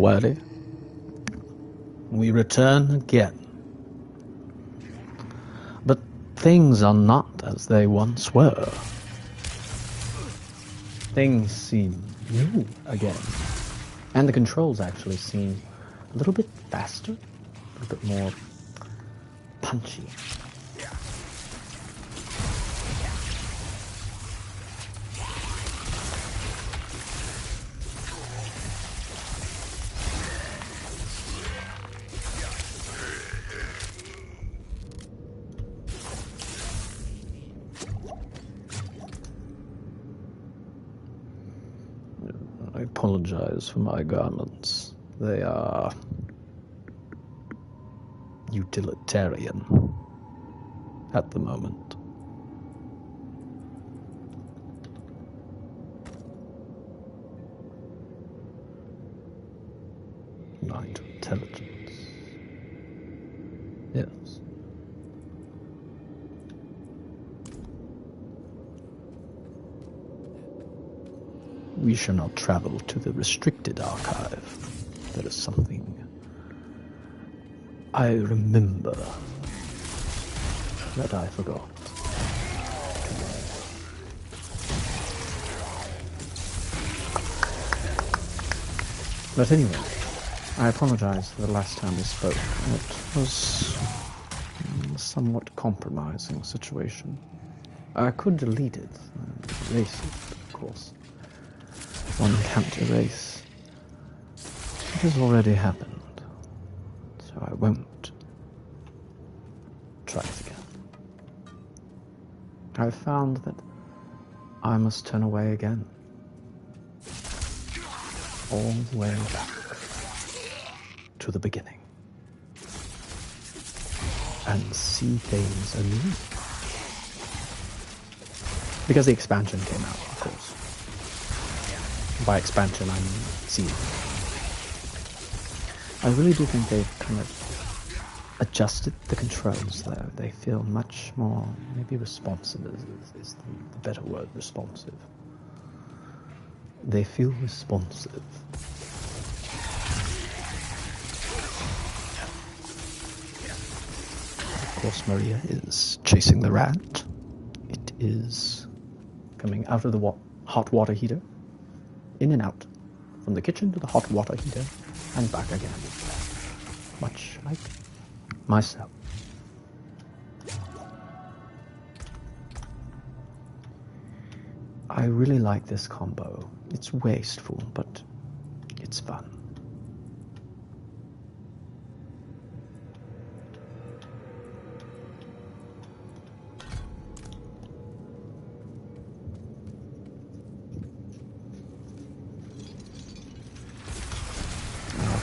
Worthy, we return again. But things are not as they once were. Things seem new again. And the controls actually seem a little bit faster, a little bit more punchy. I apologize for my garments. They are utilitarian at the moment. Night intelligence. Yes. We shall not travel to the restricted archive. That is something I remember that I forgot. But anyway, I apologize for the last time we spoke. It was a somewhat compromising situation. I could delete it, erase it, of course. One can't erase. It has already happened, so I won't try it again. I've found that I must turn away again. All the way back to the beginning. And see things anew. Because the expansion came out, of course. By expansion, I mean season. I really do think they've kind of adjusted the controls there. They feel much more, maybe responsive is the better word, responsive. They feel responsive. Of course, Maria is chasing the rat. It is coming out of the hot water heater. In and out, from the kitchen to the hot water heater, and back again. Much like myself. I really like this combo. It's wasteful, but it's fun.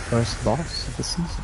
First boss of the season.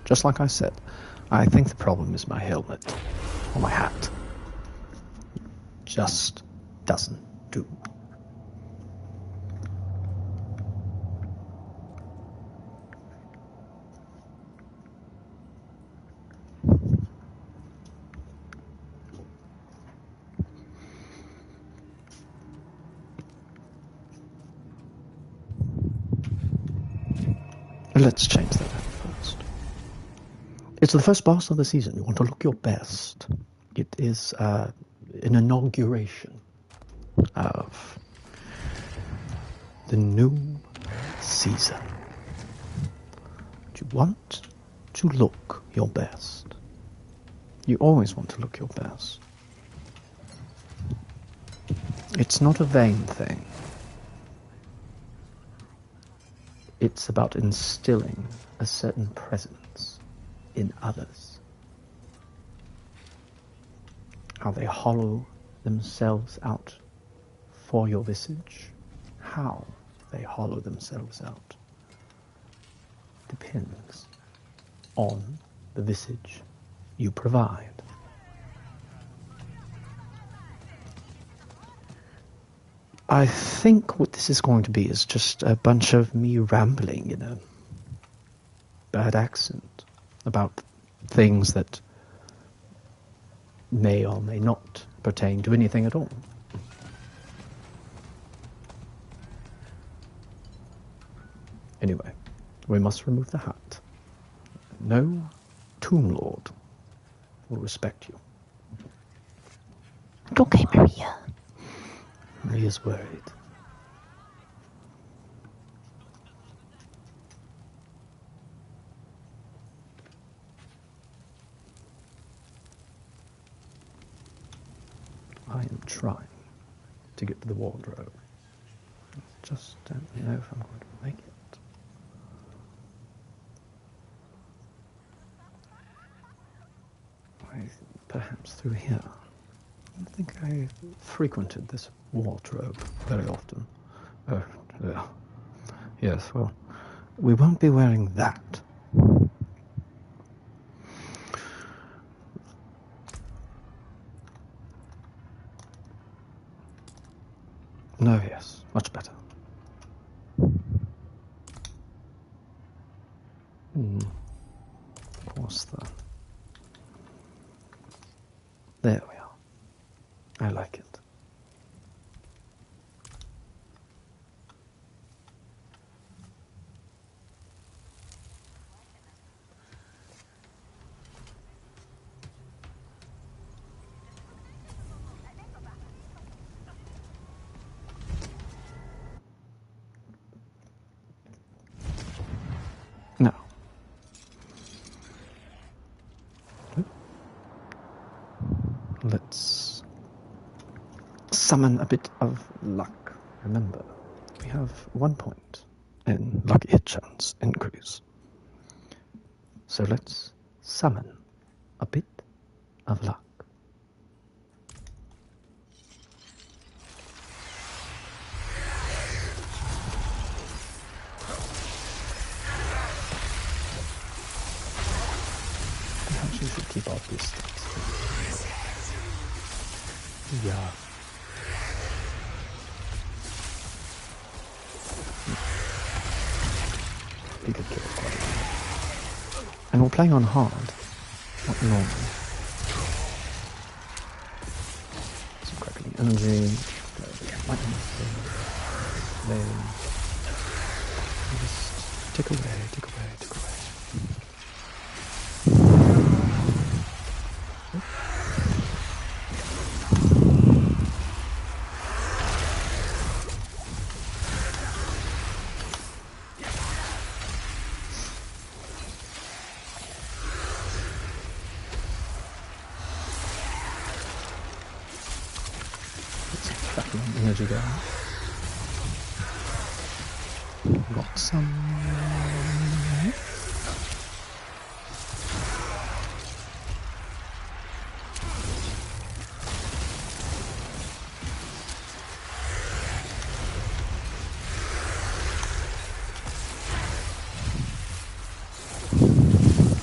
Just like I said, I think the problem is my helmet, or my hat. Just doesn't do. Let's change that up first. It's the first boss of the season. You want to look your best. It is an inauguration of the new season. You want to look your best. You always want to look your best. It's not a vain thing. It's about instilling a certain presence in others. How they hollow themselves out for your visage, how they hollow themselves out, depends on the visage you provide. I think what this is going to be is just a bunch of me rambling in a bad accent about things that may or may not pertain to anything at all. Anyway, we must remove the hat. No Tomb Lord will respect you. Okay, Maria. Maria's worried. I am trying to get to the wardrobe. Just don't know if I'm going to make it. Perhaps through here. I don't think I frequented this wardrobe very often. Yes, well, we won't be wearing that. No, yes, much better. Of course, there we are. I like it. Now, let's summon a bit of luck. Remember, we have 1 point in lucky hit chance increase. So let's summon a bit of luck. Perhaps you should keep our distance. Yeah. We could kill it quite a lot. And we're playing on hard, not normal. Some crackling energy. Lightning. Then just tick away, tick away, tick away. Energy going. Got some.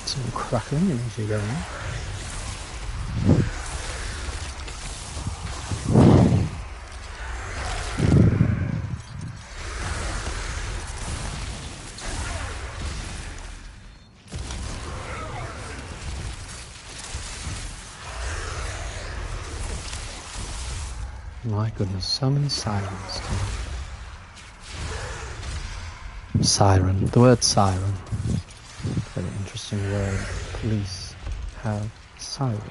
Some crackling energy going. My goodness, so many sirens too. Siren, the word siren. Very interesting word. Police have sirens.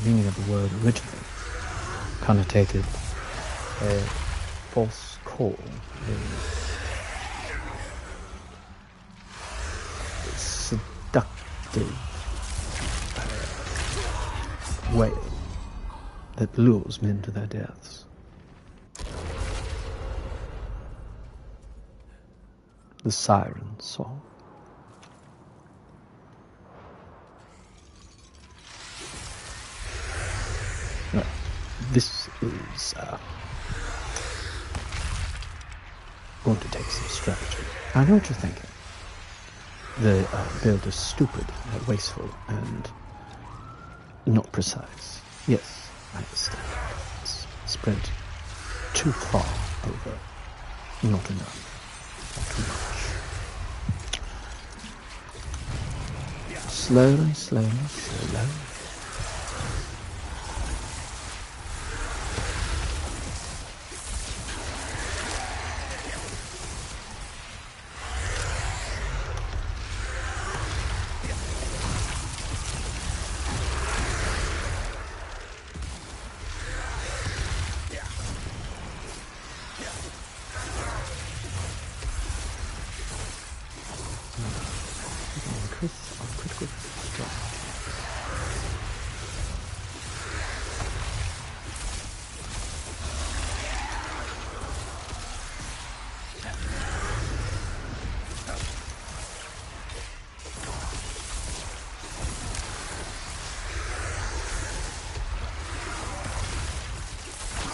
The meaning of the word originally connotated a false call, a seductive way that lures men to their deaths. the siren song. Well, this is going to take some strategy. I know what you're thinking. The build is stupid, wasteful, and not precise. Yes, I understand. It's spread too far over, not enough, too much. Slowly, slowly, slowly. Critical strike.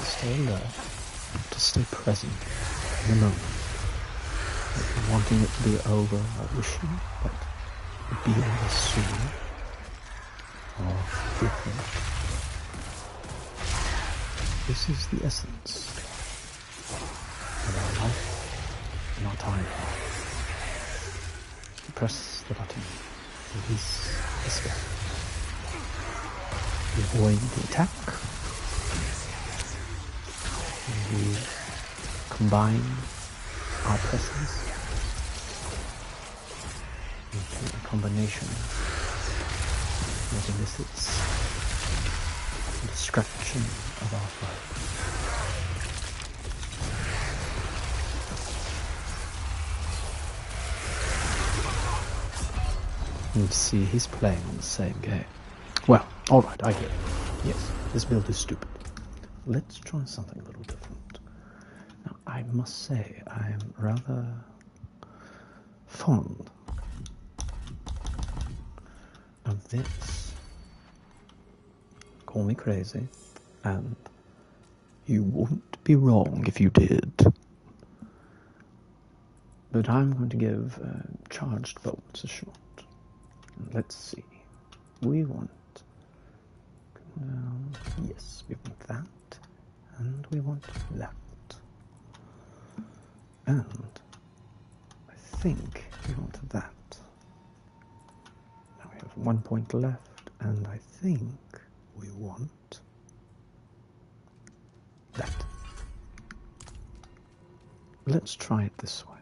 Stay alert, to stay present in the moment. Wanting it to be over, wishing, but be over soon, or different. This is the essence of our life and our time. You press the button, release the spell. We avoid the attack. We combine our presses into a combination that elicits the destruction of our foe. You see, he's playing the same game. Well, alright, I get it. Yes, this build is stupid. Let's try something a little different. Now, I must say, I am rather fond of this. Call me crazy, and you wouldn't be wrong if you did. But I'm going to give charged bolts a shot. Let's see. We want... yes, we want that. And we want that. And I think we want that. Now we have 1 point left, and I think we want that. Let's try it this way.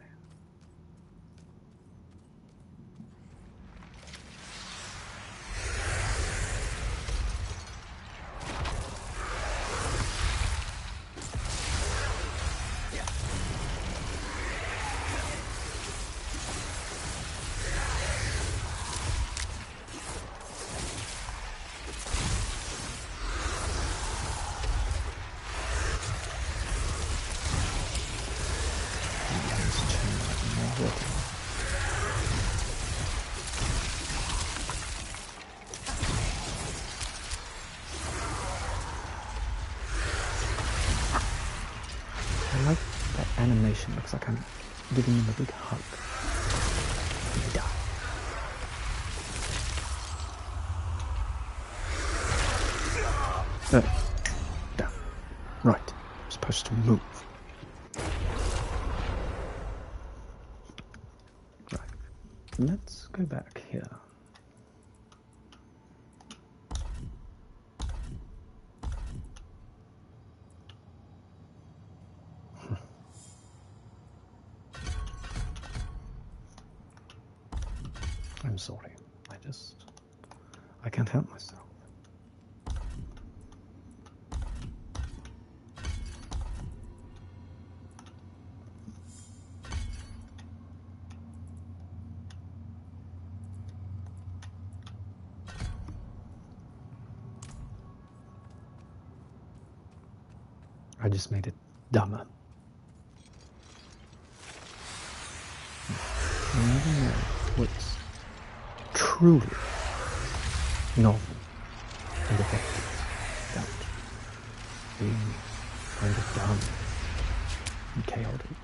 I like that animation. Looks like I'm giving him a big hug. Down. Right. I'm supposed to move. Right. Let's go back here. I'm sorry. I can't help myself. I just made it dumber. You never know what's truly novel and effective without being kind of dumb and chaotic.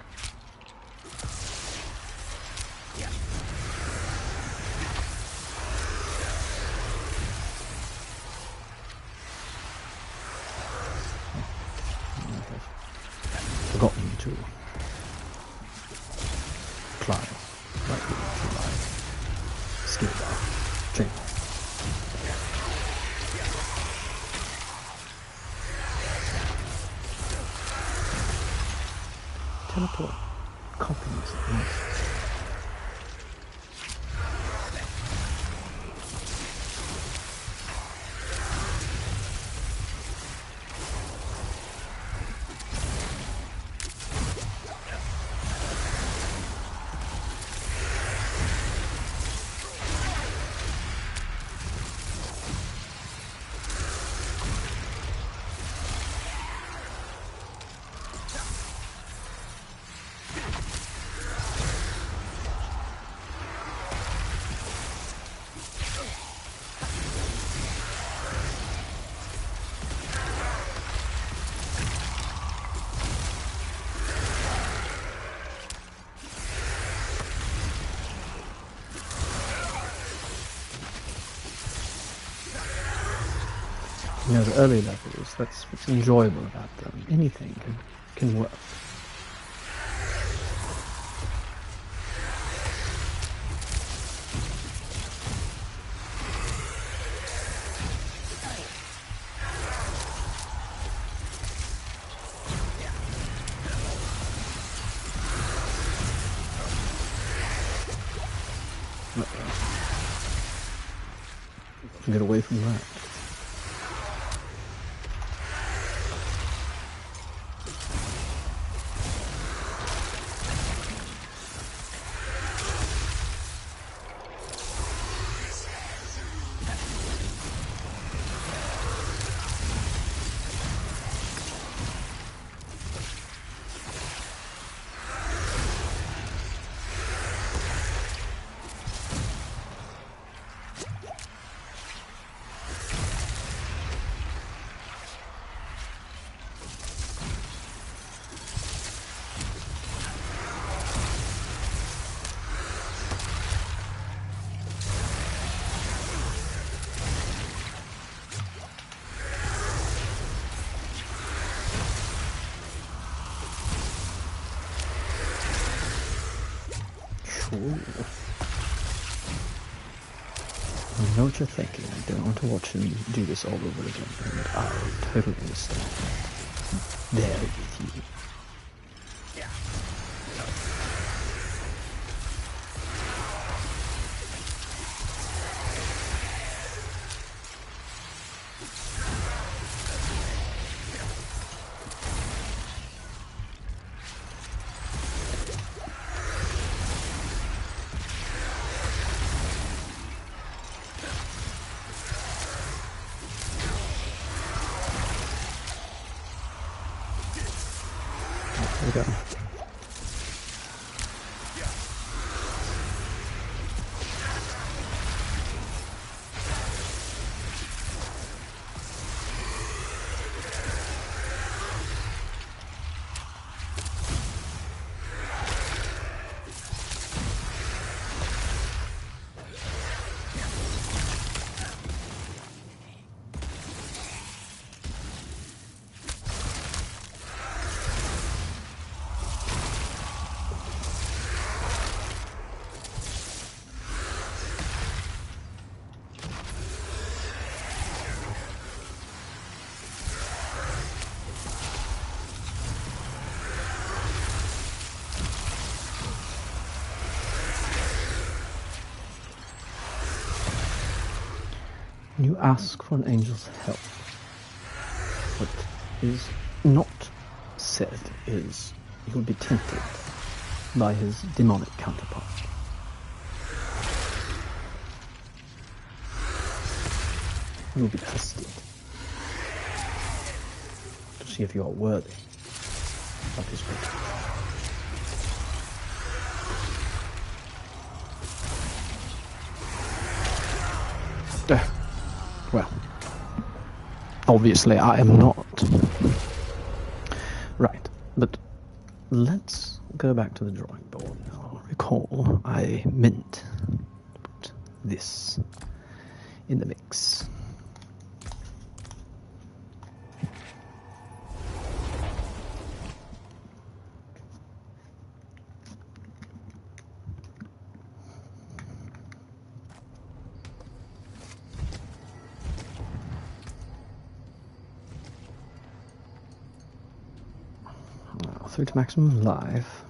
Forgotten to climb lightly to my skill bar chamber. Teleport copies at most. You know, the early levels, that's what's enjoyable about them. Anything can work. Get away from that. Ooh. I know what you're thinking. I don't want to watch him do this all over again, and I totally understand. There with you. There we go. When you ask for an angel's help, what is not said is you'll be tempted by his demonic counterpart. You'll be tested to see if you are worthy of his protection. Well, obviously I am not. Right, but let's go back to the drawing board now. Recall, I meant to put this in the mix. Now, through to maximum life.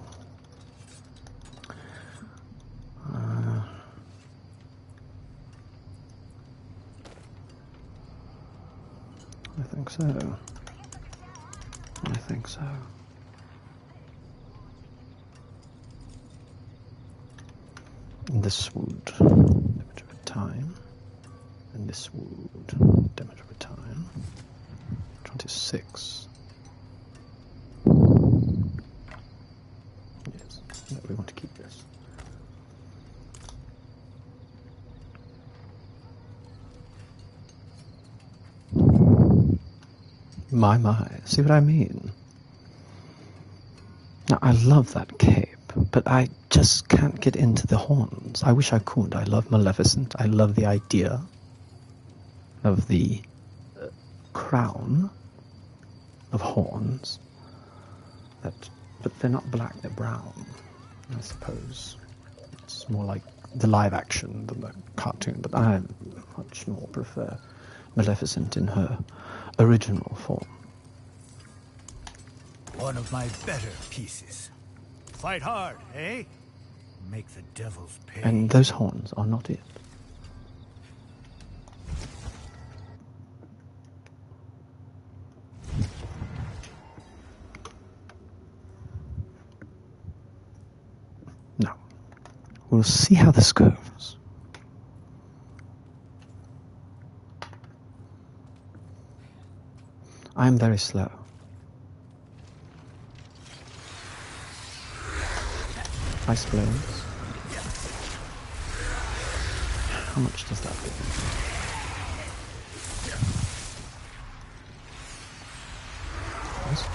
I think so. I think so. This would damage over time, and this would damage over time. 26. Yes, no, we want to keep this. My, see what I mean? Now, I love that cape, but I just can't get into the horns. I wish I could. I love Maleficent. I love the idea of the crown of horns. But they're not black, they're brown, I suppose. It's more like the live action than the cartoon, but I much more prefer Maleficent in her original form. One of my better pieces. Fight hard, eh? Make the devils pay. And those horns are not it. Now, we'll see how this goes. I'm very slow. Ice blades. How much does that do? Yes.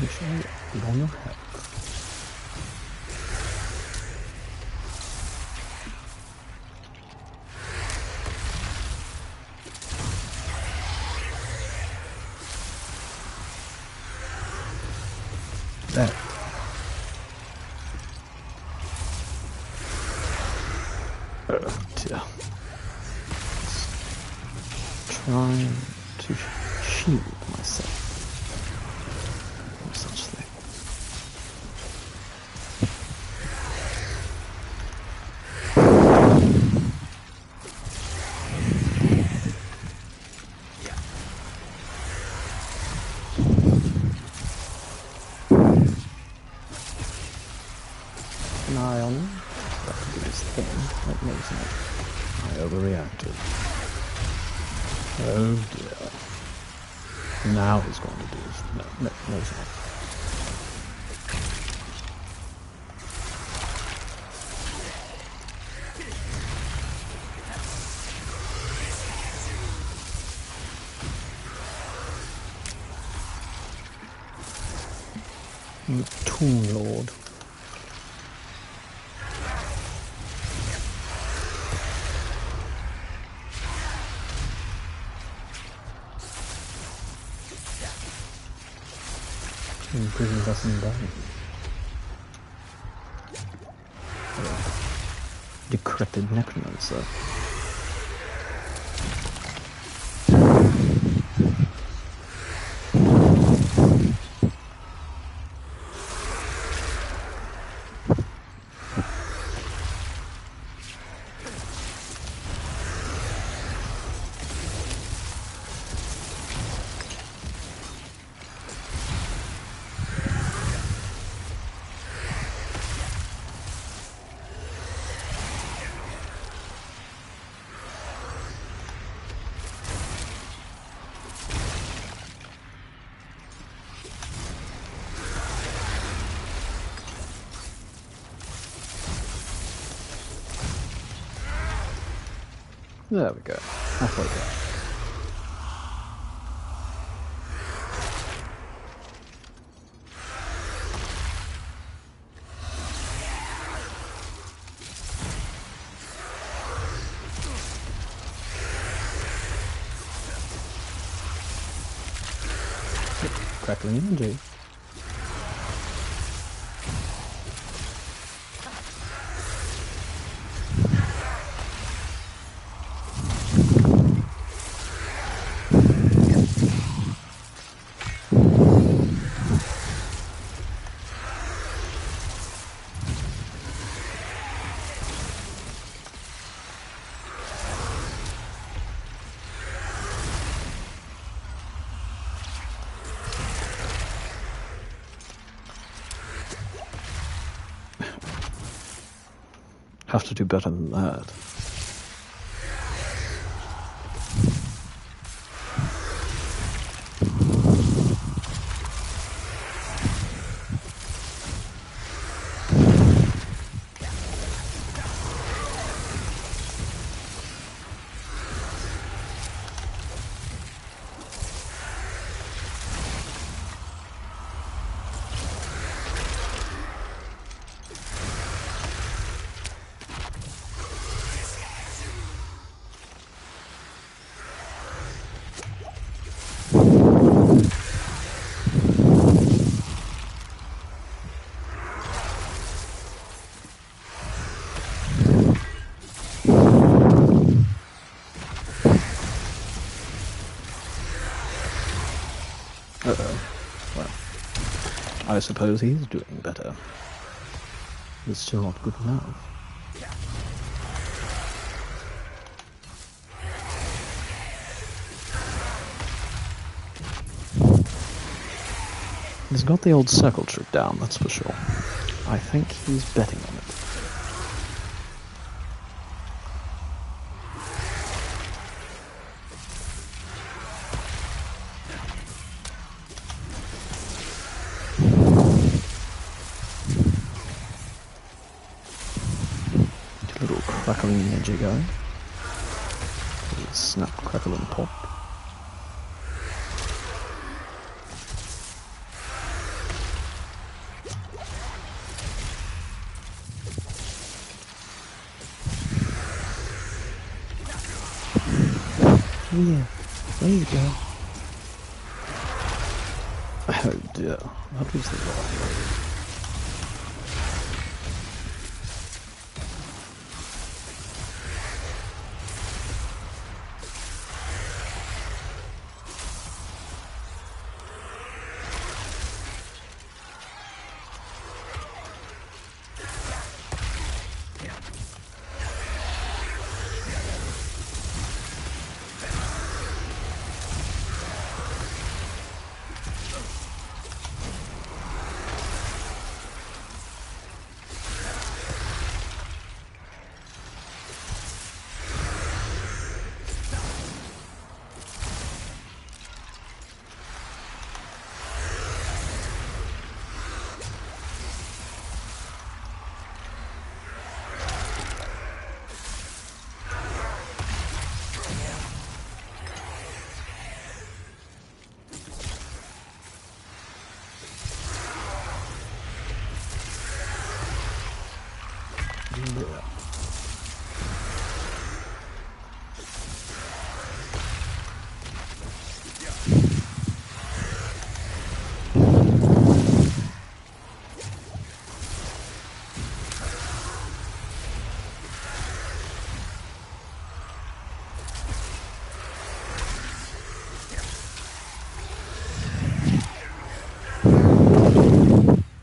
Make sure you on your head. There. Oh dear. Trying to shield myself. Such thing. An eye on him. That could be his thing. That makes it. I overreacted. Oh dear. Now he's going to do his... No, he's not. Tomb Lord. Imprisoned us in dying. decrepit necromancer. There we go. Halfway there. Crackling energy. Have to do better than that. Uh-oh. Well, I suppose he's doing better. It's still not good enough. He's got the old circle trick down, that's for sure. I think he's betting on it. Get a little crackling energy going. Snap, crackle and pop. Yeah, there you go. Oh dear, that was the wrong.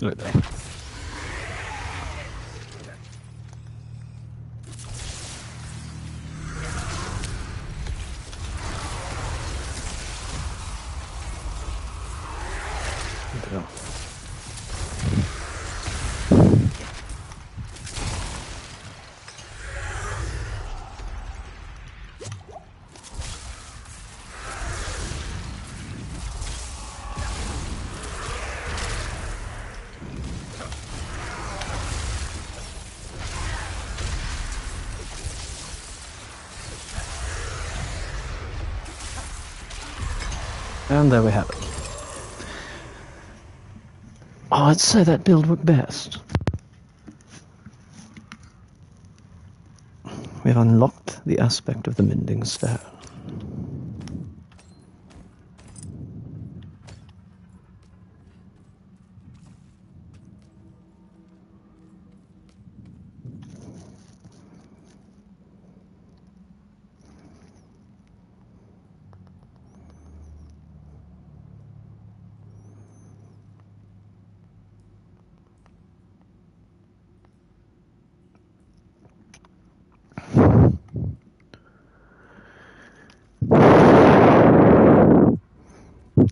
Right there. Yeah. And there we have it. Oh, I'd say that build worked best. We've unlocked the aspect of the mending stone.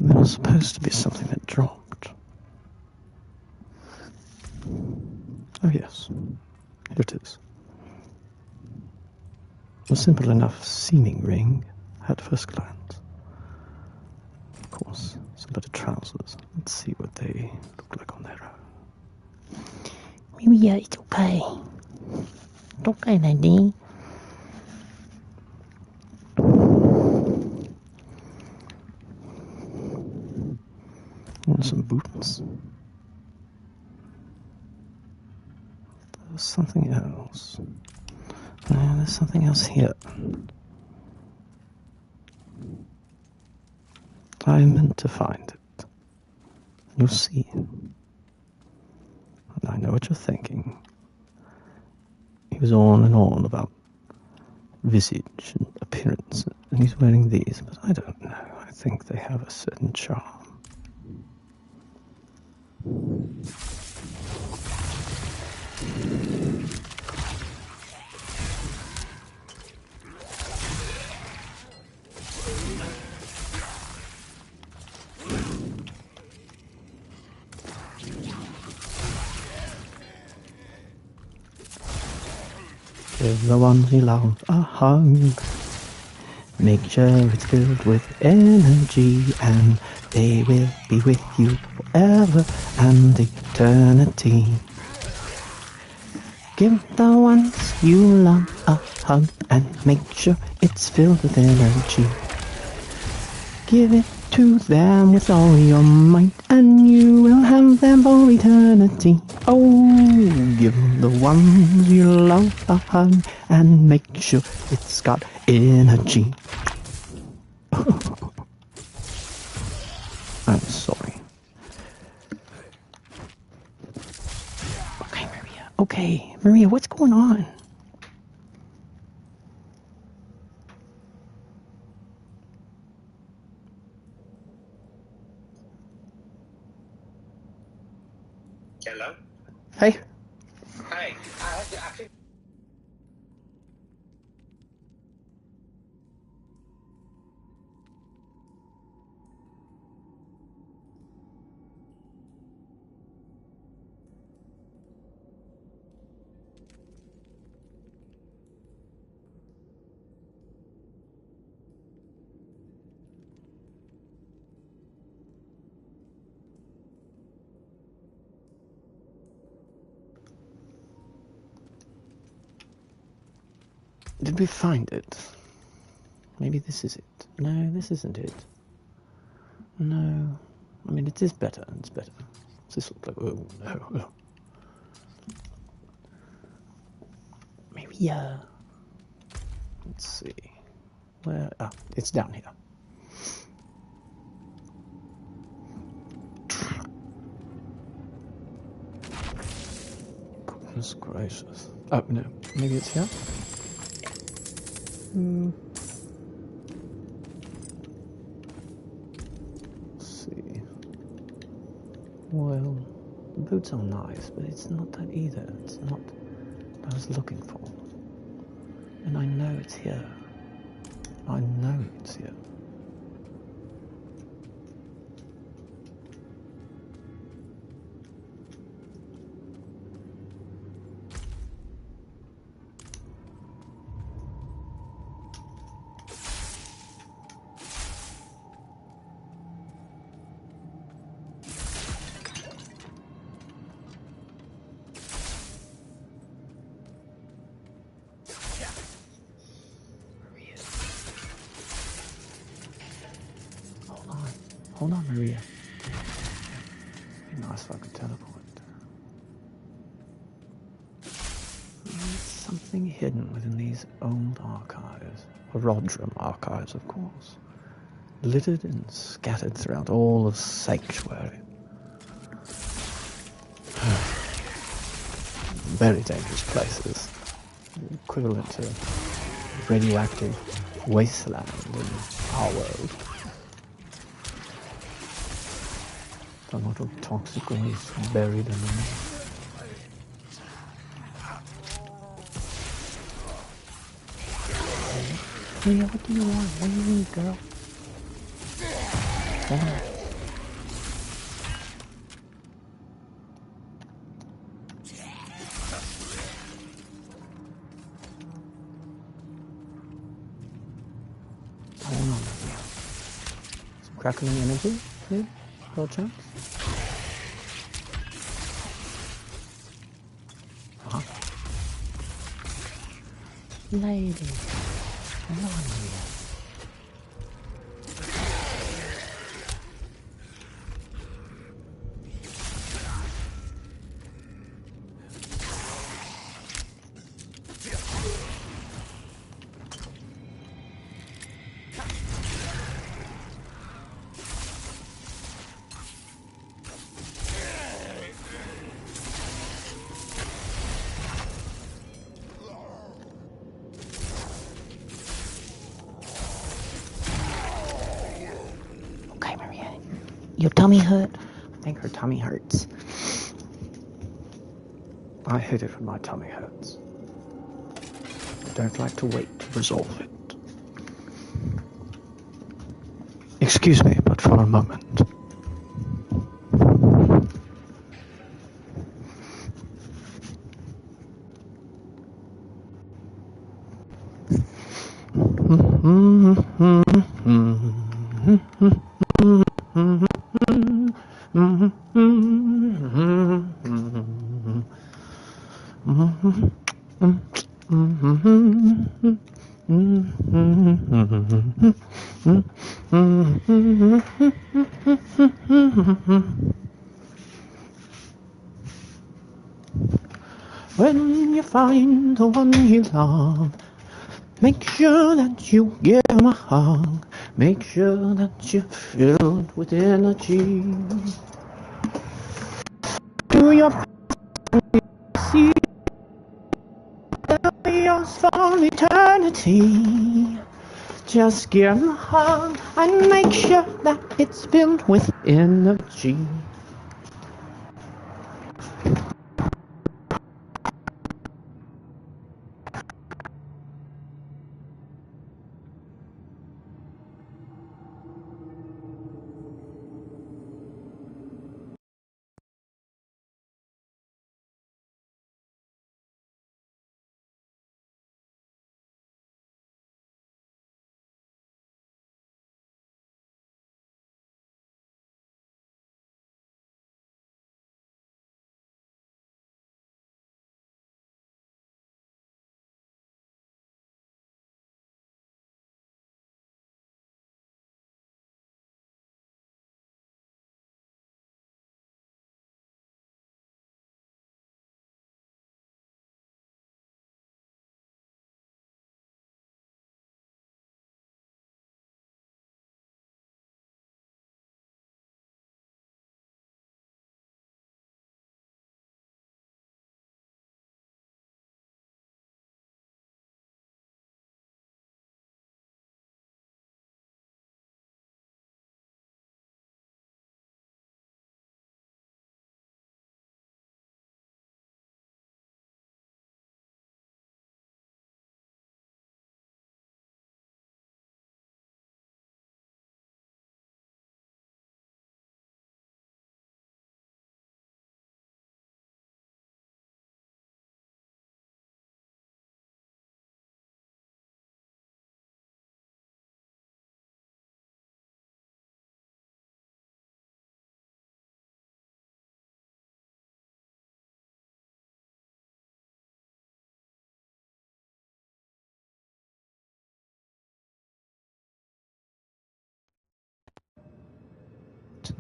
There was supposed to be something that dropped. Oh yes, here it is. A simple enough seeming ring at first glance. Of course, some better trousers. Let's see what they look like on their own. Maybe yeah, it's okay. It's okay, lady. And some boots. There's something else. No, there's something else here. I meant to find it. You'll see. And I know what you're thinking. He was on and on about visage and appearance, and he's wearing these, but I don't know. I think they have a certain charm. Give the ones you love a hug. Make sure it's filled with energy, and they will be with you forever and eternity. Give the ones you love a hug, and make sure it's filled with energy. Give it to them with all your might, and you will have them for eternity. Oh, give the ones you love a hug, and make sure it's got energy. I'm sorry. Okay, Maria. Okay, Maria, what's going on? Hello? Hey. Hey, I think... Did we find it? Maybe this is it. No, this isn't it. No. I mean, it is better. It's better. Does this look like... Oh, no. Oh. Maria. Let's see. Where... Ah, it's down here. Goodness gracious. Oh, no. Maybe it's here? Let's see. Well, boots are nice, but it's not that either. It's not what I was looking for. And I know it's here. I know it's here. Hold on, Maria. It'd be nice if I could teleport. There's something hidden within these old archives. Rodrum archives, of course. Littered and scattered throughout all of Sanctuary. Very dangerous places. Equivalent to radioactive wasteland in our world. A lot of toxic waste buried underneath. Maria, what do you want? What do you need, girl? Come on. Hold on, Maria. Some crackling energy, maybe? No chance? Lady. Come on, Maria. Okay, Maria. Your tummy hurt? I think her tummy hurts. I hate it when my tummy hurts. I don't like to wait to resolve it. Excuse me, but for a moment. When you find the one you love, make sure that you give him a hug. Make sure that you're filled with energy. Do your see yours for eternity. Just give him a hug and make sure that it's filled with energy.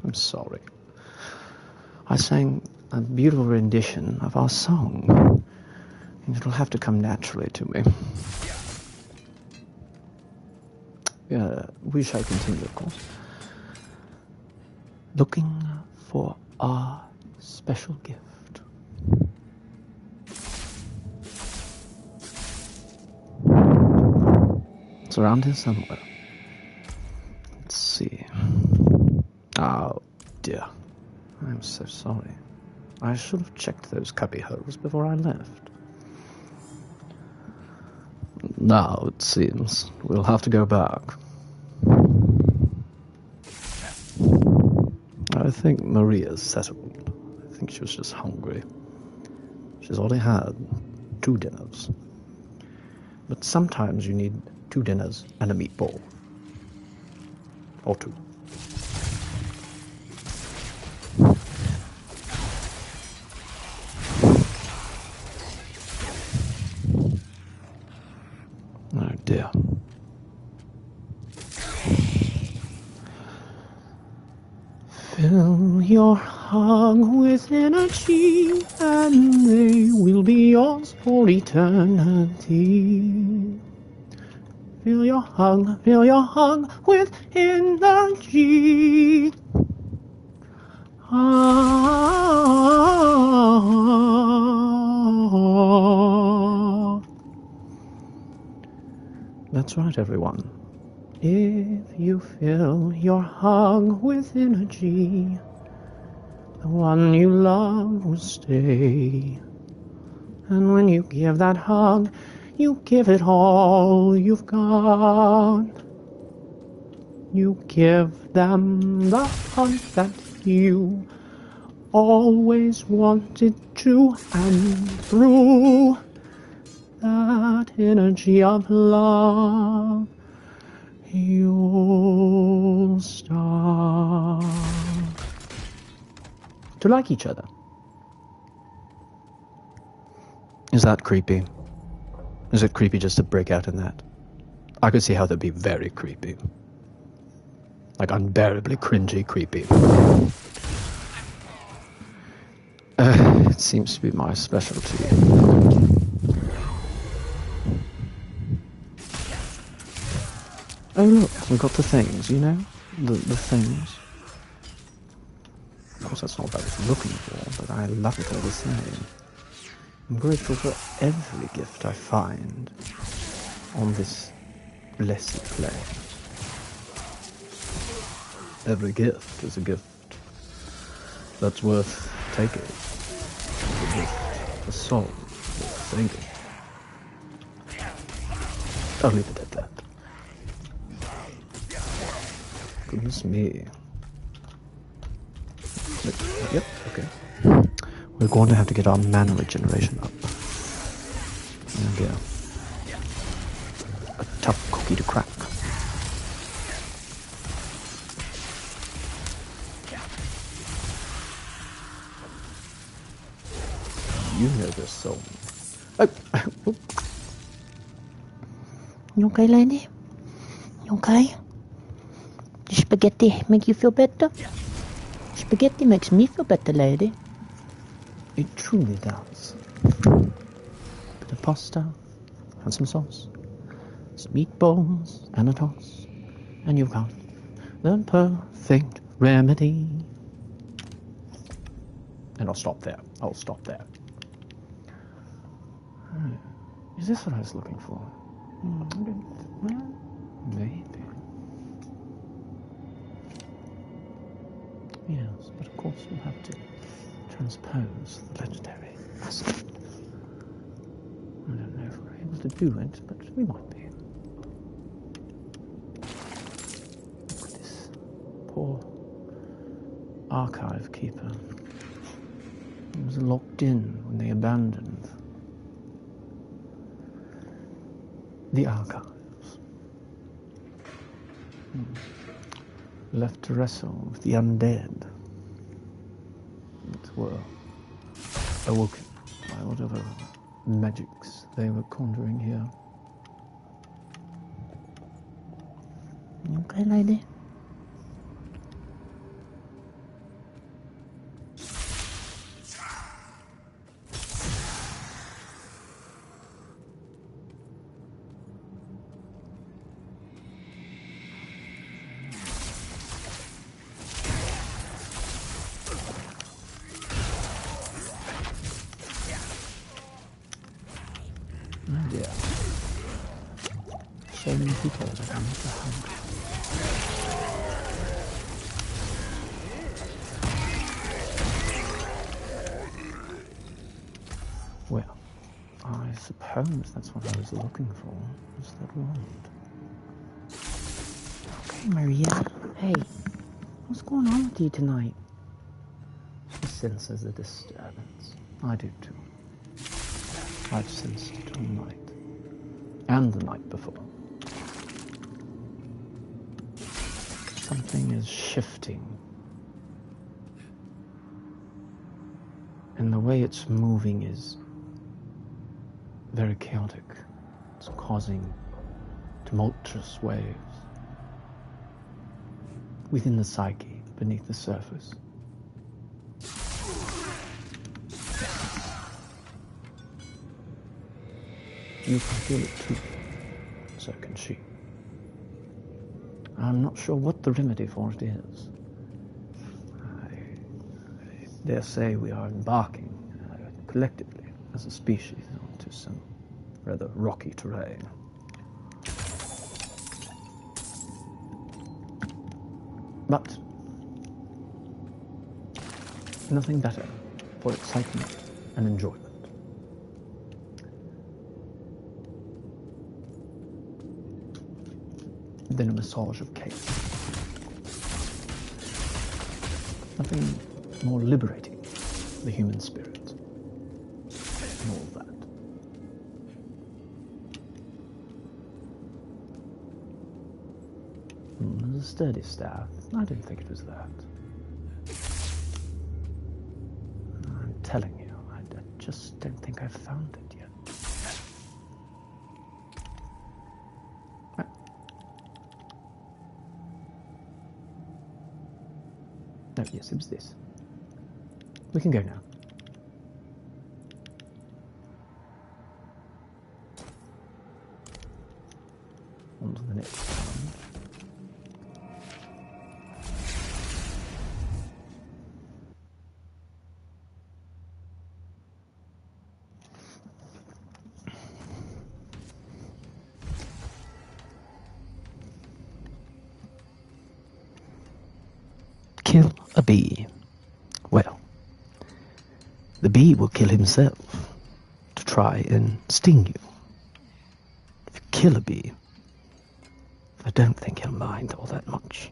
I'm sorry. I sang a beautiful rendition of our song, and it'll have to come naturally to me. Yeah, we shall continue, of course. Looking for our special gift. It's around here somewhere. Let's see. Oh, dear. I'm so sorry. I should have checked those cubby holes before I left. Now, it seems, we'll have to go back. I think Maria's settled. I think she was just hungry. She's already had 2 dinners. But sometimes you need 2 dinners and a meatball. Or 2. Oh dear. Fill your hung with energy, and they will be yours for eternity. Fill your hung with energy. Ah. That's right, everyone. If you fill your hug with energy, the one you love will stay. And when you give that hug, you give it all you've got. You give them the hug that you always wanted to, and through that energy of love, you'll start to like each other. Is that creepy? Is it creepy just to break out in that? I could see how that'd be very creepy. Like unbearably cringy creepy. It seems to be my specialty. Oh look, we've got the things, you know? The things. Of course that's not what I was looking for, but I love it all the same. I'm grateful for every gift I find on this blessed plane. Every gift is a gift that's worth taking. A gift, a soul worth thinking. I'll leave it at that. Goodness me. Yep, okay. We're going to have to get our mana regeneration up. Oh dear. A tough cookie to crack. You know this song. Oh. You okay, lady? You okay? The spaghetti make you feel better? Spaghetti makes me feel better, lady. It truly does. Bit of pasta and some sauce, some meatballs and a toss, and you've got the perfect remedy. And I'll stop there. Is this what I was looking for? Well, maybe. Yes, but of course we'll have to transpose the legendary aspect. I don't know if we're able to do it, but we might be. Look at this poor archive keeper. He was locked in when they abandoned the archives. Left to wrestle with the undead that were awoken by whatever magics they were conjuring here. You okay, lady? so many people that I need to hug. Well, I suppose that's what I was looking for, was that wand. Okay, Maria. Hey, what's going on with you tonight? She senses a disturbance. I do too. I've sensed it all night. And the night before. Something is shifting. And the way it's moving is very chaotic. It's causing tumultuous waves within the psyche, beneath the surface. You can feel it too, so can she. I'm not sure what the remedy for it is. I dare say we are embarking collectively as a species onto some rather rocky terrain. But nothing better for excitement and enjoyment than a massage of chaos. Nothing more liberating the human spirit and all that. There's a sturdy staff. I didn't think it was that. I'm telling you, I just don't think I've found it yet. No, yes, it was this. We can go now. On to the next one. Kill a bee. Well, the bee will kill himself to try and sting you. If you kill a bee, I don't think he'll mind all that much.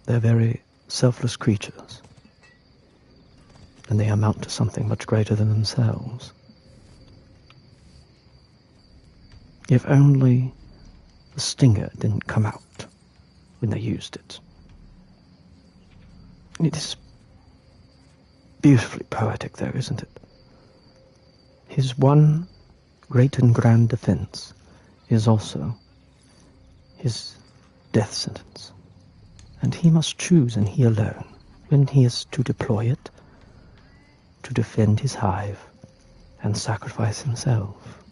They're very selfless creatures, and they amount to something much greater than themselves. If only the stinger didn't come out when they used it. It is beautifully poetic, though, isn't it? His one great and grand defense is also his death sentence. And he must choose, and he alone, when he is to deploy it, to defend his hive and sacrifice himself.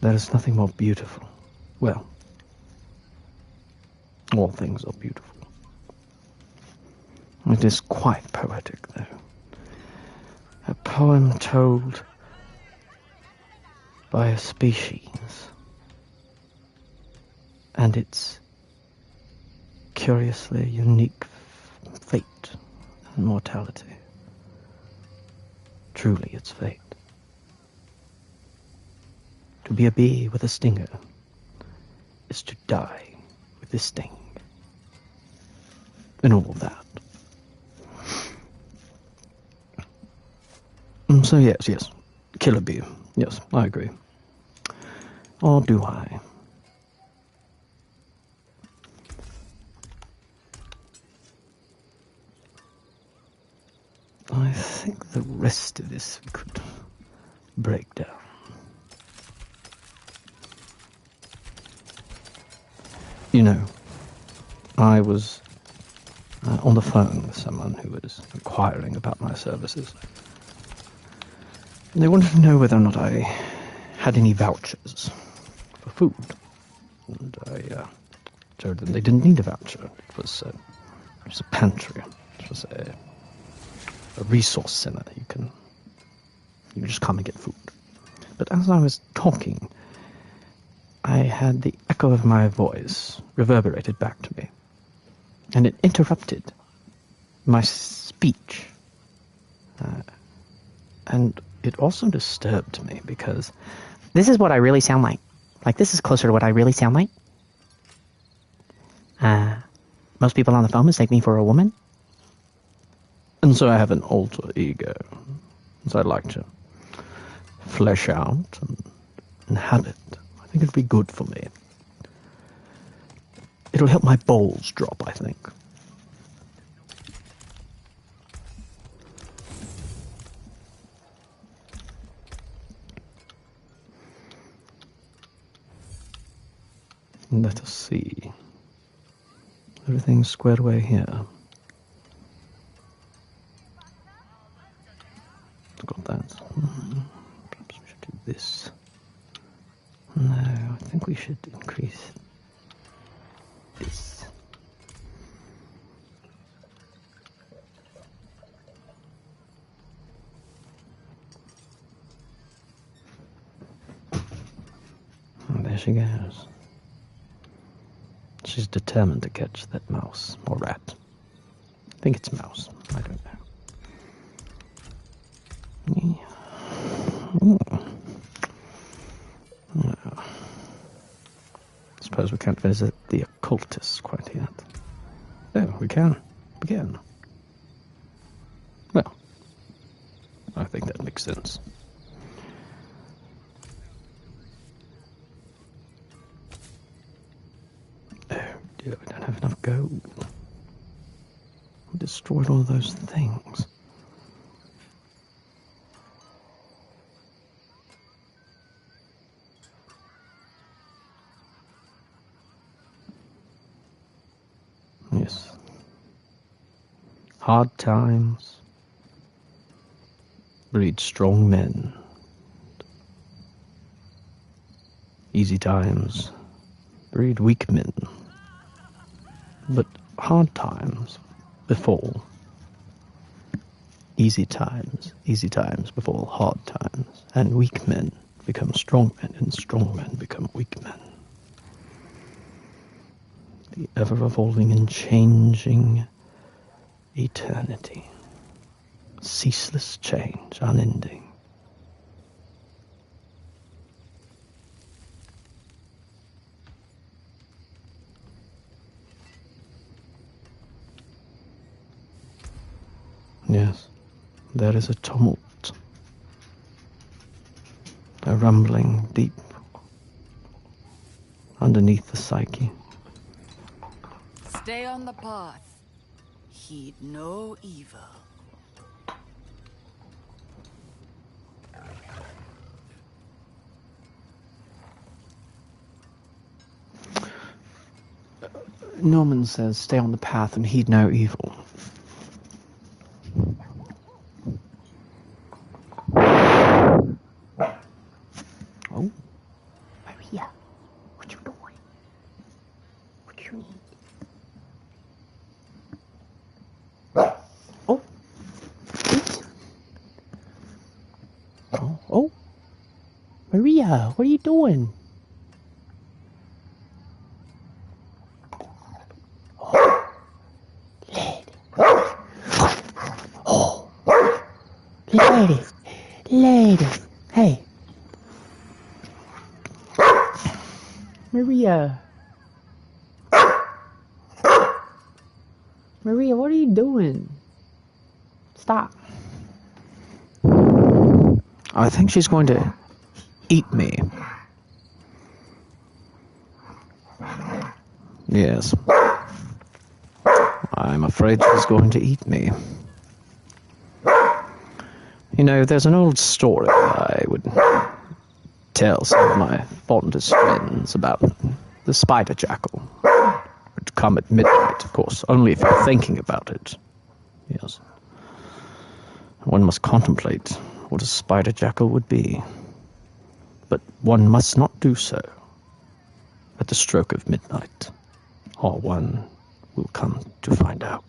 There is nothing more beautiful. Well, all things are beautiful. It is quite poetic, though. A poem told by a species, and its curiously unique fate and mortality. Truly its fate. To be a bee with a stinger is to die with the sting. And all of that. So yes, kill a bee. Yes, I agree. Or do I? I think the rest of this we could break down. You know, I was on the phone with someone who was inquiring about my services. And they wanted to know whether or not I had any vouchers for food. And I told them they didn't need a voucher. It was a pantry. It was a resource center. You can just come and get food. But as I was talking, I had the echo of my voice reverberated back to me, and it interrupted my speech. And it also disturbed me because This is what I really sound like. Like, this is closer to what I really sound like. Most people on the phone mistake me for a woman. And so I have an alter ego, as I like to flesh out and inhabit. I think it'd be good for me. It'll help my balls drop, I think. Let us see. Everything's squared away here. Got that. Perhaps we should do this. No, I think we should increase this. And there she goes. She's determined to catch that mouse, or rat. I think it's mouse. I don't know. I suppose we can't visit the occultists quite yet. Oh, we can. Again. Well, I think that makes sense. Oh dear, I don't have enough gold. We destroyed all those things. Yes. Hard times breed strong men. Easy times breed weak men. But hard times befall easy times befall hard times, and weak men become strong men, and strong men become weak men. The ever-evolving and changing eternity. Ceaseless change, unending. Yes, there is a tumult, a rumbling deep underneath the psyche. Stay on the path. Heed no evil. Norman says, stay on the path and heed no evil. Oh. Maria, what you doing? What you need? Oh. Oops. Oh. Maria, what are you doing? Lady, hey. Maria, what are you doing? Stop. I think she's going to eat me. Yes. I'm afraid she's going to eat me. You know, there's an old story I would tell some of my fondest friends about the spider jackal. It would come at midnight, of course, only if you're thinking about it. Yes. One must contemplate what a spider jackal would be. But one must not do so at the stroke of midnight, or one will come to find out.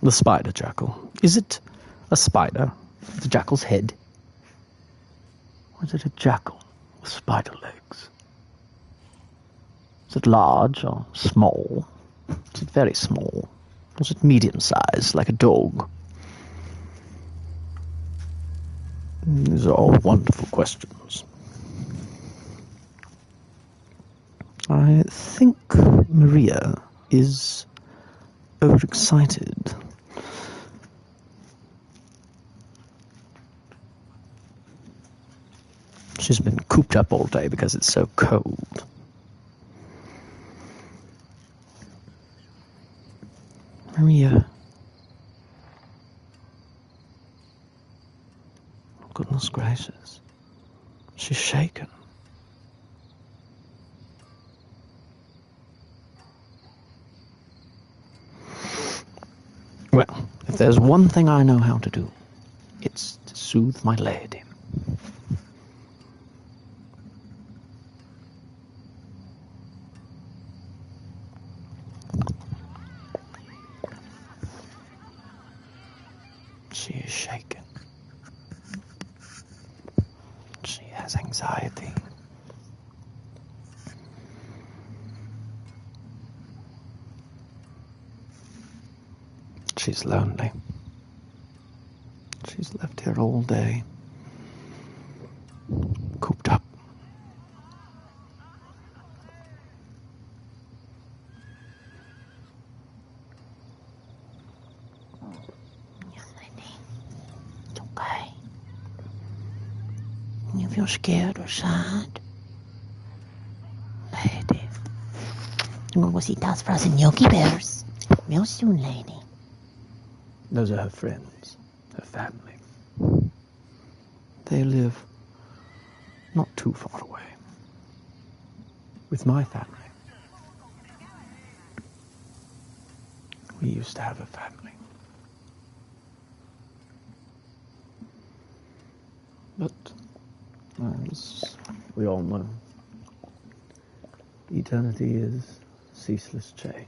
The spider jackal. Is it a spider The jackal's head? Was it a jackal with spider legs? Is it large or small? Is it very small? Was it medium-sized, like a dog? These are all wonderful questions. I think Maria is overexcited. She's been cooped up all day because it's so cold. Maria. Goodness gracious. She's shaken. Well, if there's one thing I know how to do, it's to soothe my lady. She is shaken. She has anxiety. She's lonely. She's left here all day, cooped up. It's okay. You feel scared or sad? Lady. I'm gonna go see those frozen Yogi Bears real soon, lady. Those are her friends, her family. They live not too far away. With my family. We used to have a family. But, as we all know, eternity is ceaseless change.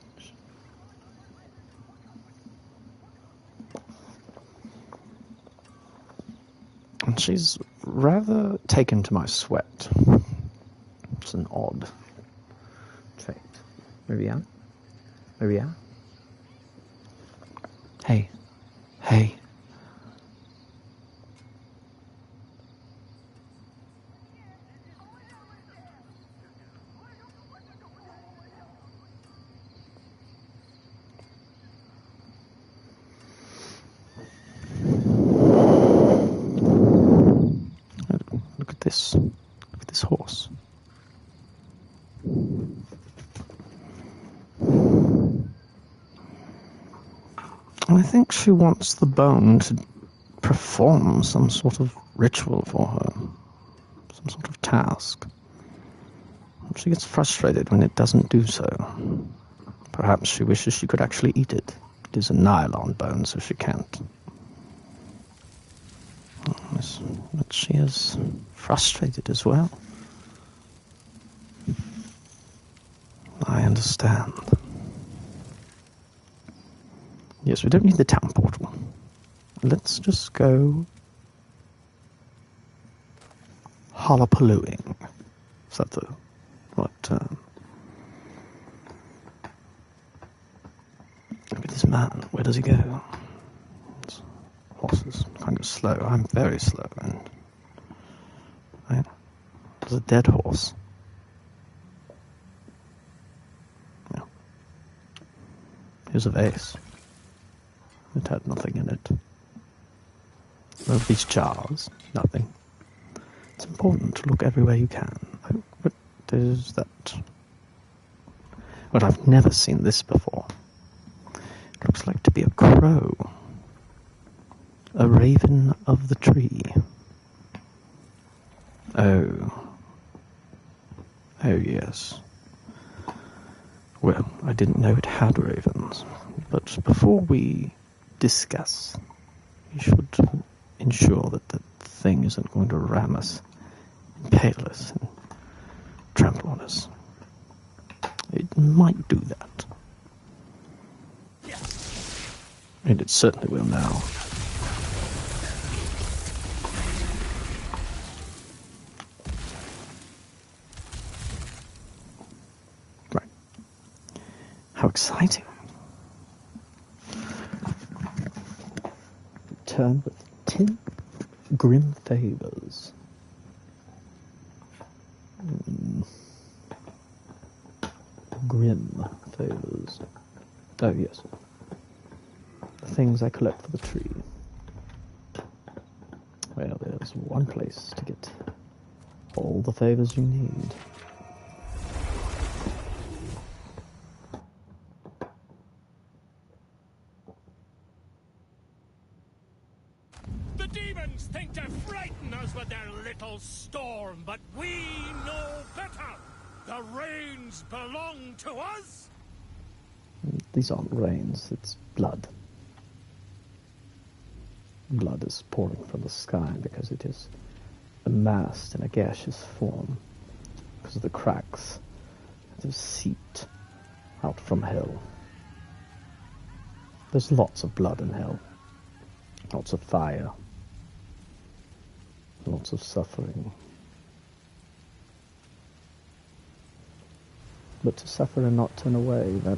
And she's rather taken to my sweat. It's an odd trait. Maria? Maria? Hey. Hey. Look at this. Look at this horse. And I think she wants the bone to perform some sort of ritual for her. Some sort of task. She gets frustrated when it doesn't do so. Perhaps she wishes she could actually eat it. It is a nylon bone, so she can't. But she is frustrated as well. I understand. Yes, we don't need the town portal. Let's just go hollapalooing. Is that the what term? Look at this man. Where does he go? Horses kind of slow. I'm very slow, and right? There's a dead horse. Yeah. Here's a vase. It had nothing in it. None of these jars. Nothing. It's important to look everywhere you can. What is that? Well, I've never seen this before. It looks like to be a crow. A raven of the tree. Oh. Oh, yes. Well, I didn't know it had ravens. But before we discuss, we should ensure that the thing isn't going to ram us, impale us, and trample on us. It might do that. And it certainly will now. exciting. Return with 10 grim favors. Grim favors. Oh, yes. The things I collect for the tree. Well, there's one place to get all the favors you need. The demons think to frighten us with their little storm, but we know better. The rains belong to us. These aren't rains, it's blood. Blood is pouring from the sky because it is amassed in a gaseous form because of the cracks that have seeped out from hell. There's lots of blood in hell. Lots of fire. Lots of suffering. But to suffer and not turn away, that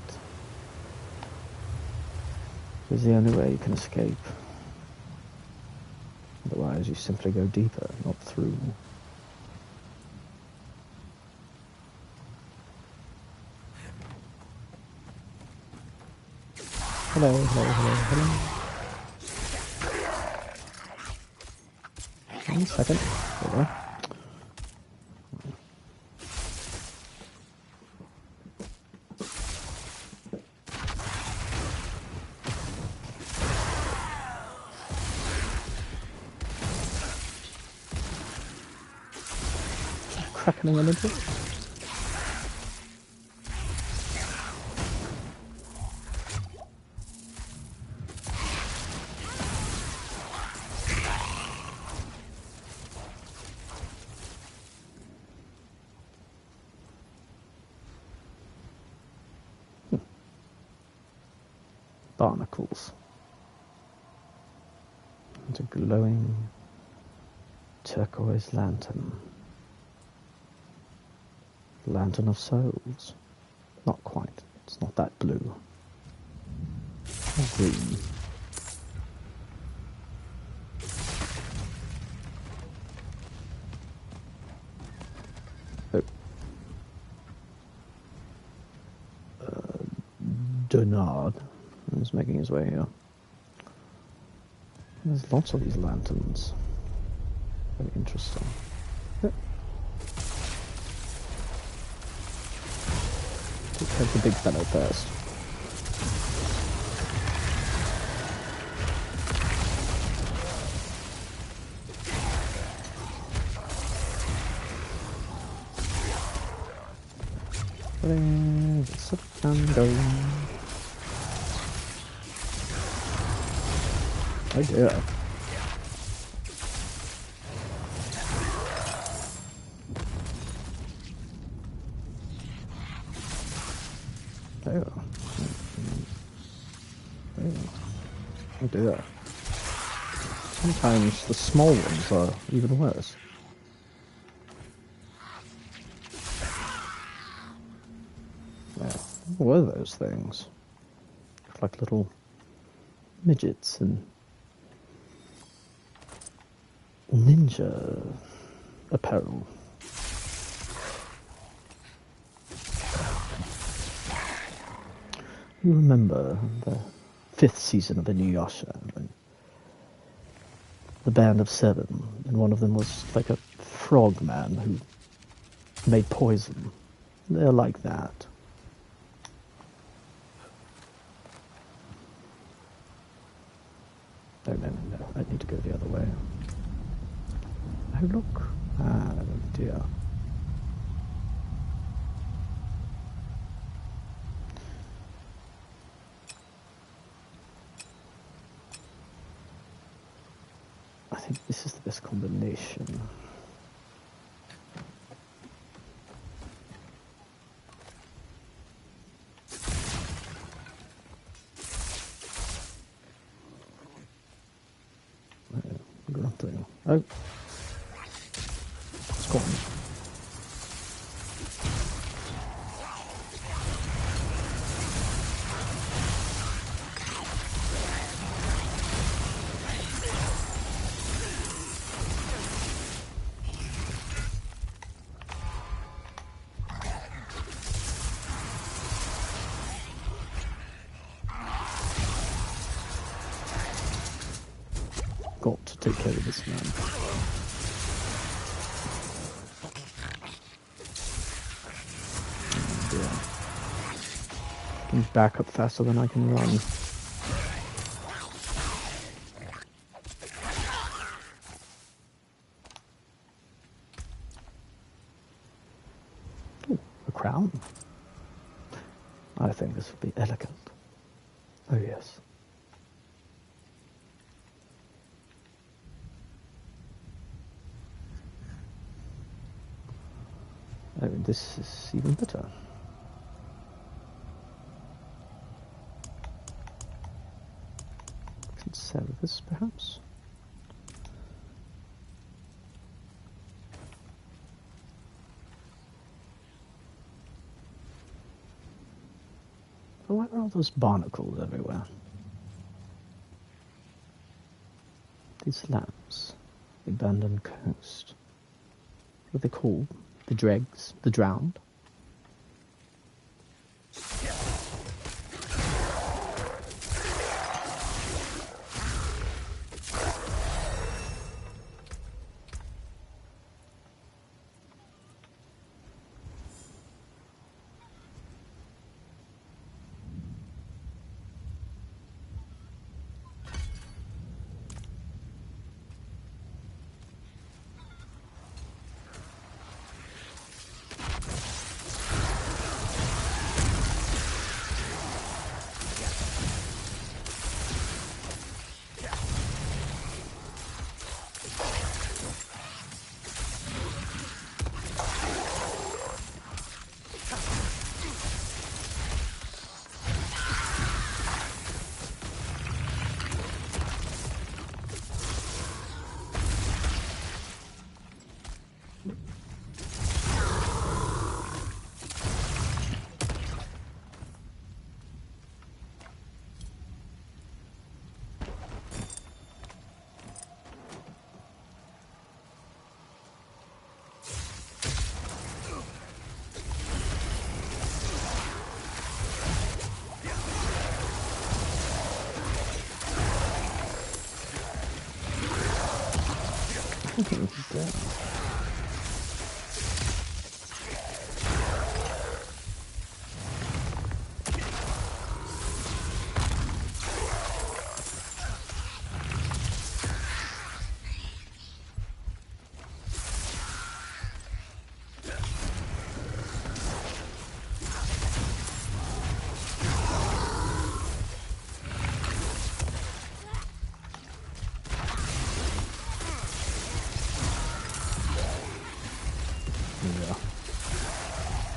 is the only way you can escape. Otherwise, you simply go deeper, not through. Hello, hello, hello, hello. 1 second. There we go. Crackling a little. Barnacles. And a glowing turquoise lantern. Lantern of Souls. Not quite. It's not that blue. Or green. Oh. Donard is making his way here. There's lots of these lanterns. Very interesting. Yep. Let's have the big fellow first. Sit and go. Oh dear. Oh dear. Sometimes the small ones are even worse. Yeah, what were those things? Like little midgets and ninja apparel. You remember the 5th season of Inuyasha, when the band of 7, and one of them was like a frog man who made poison. They're like that. No, I need to go the other way. Oh, look. Ah, dear. I think this is the best combination. Grunting. Oh. It's gone. to take care of this man. Oh dear. Can back up faster than I can run. Ooh, a crown. I think this would be elegant. Oh yes. Oh, this is even better. Can sell this, perhaps? Why are all those barnacles everywhere? These lamps, the abandoned coast. What are they called? The dregs? The drowned?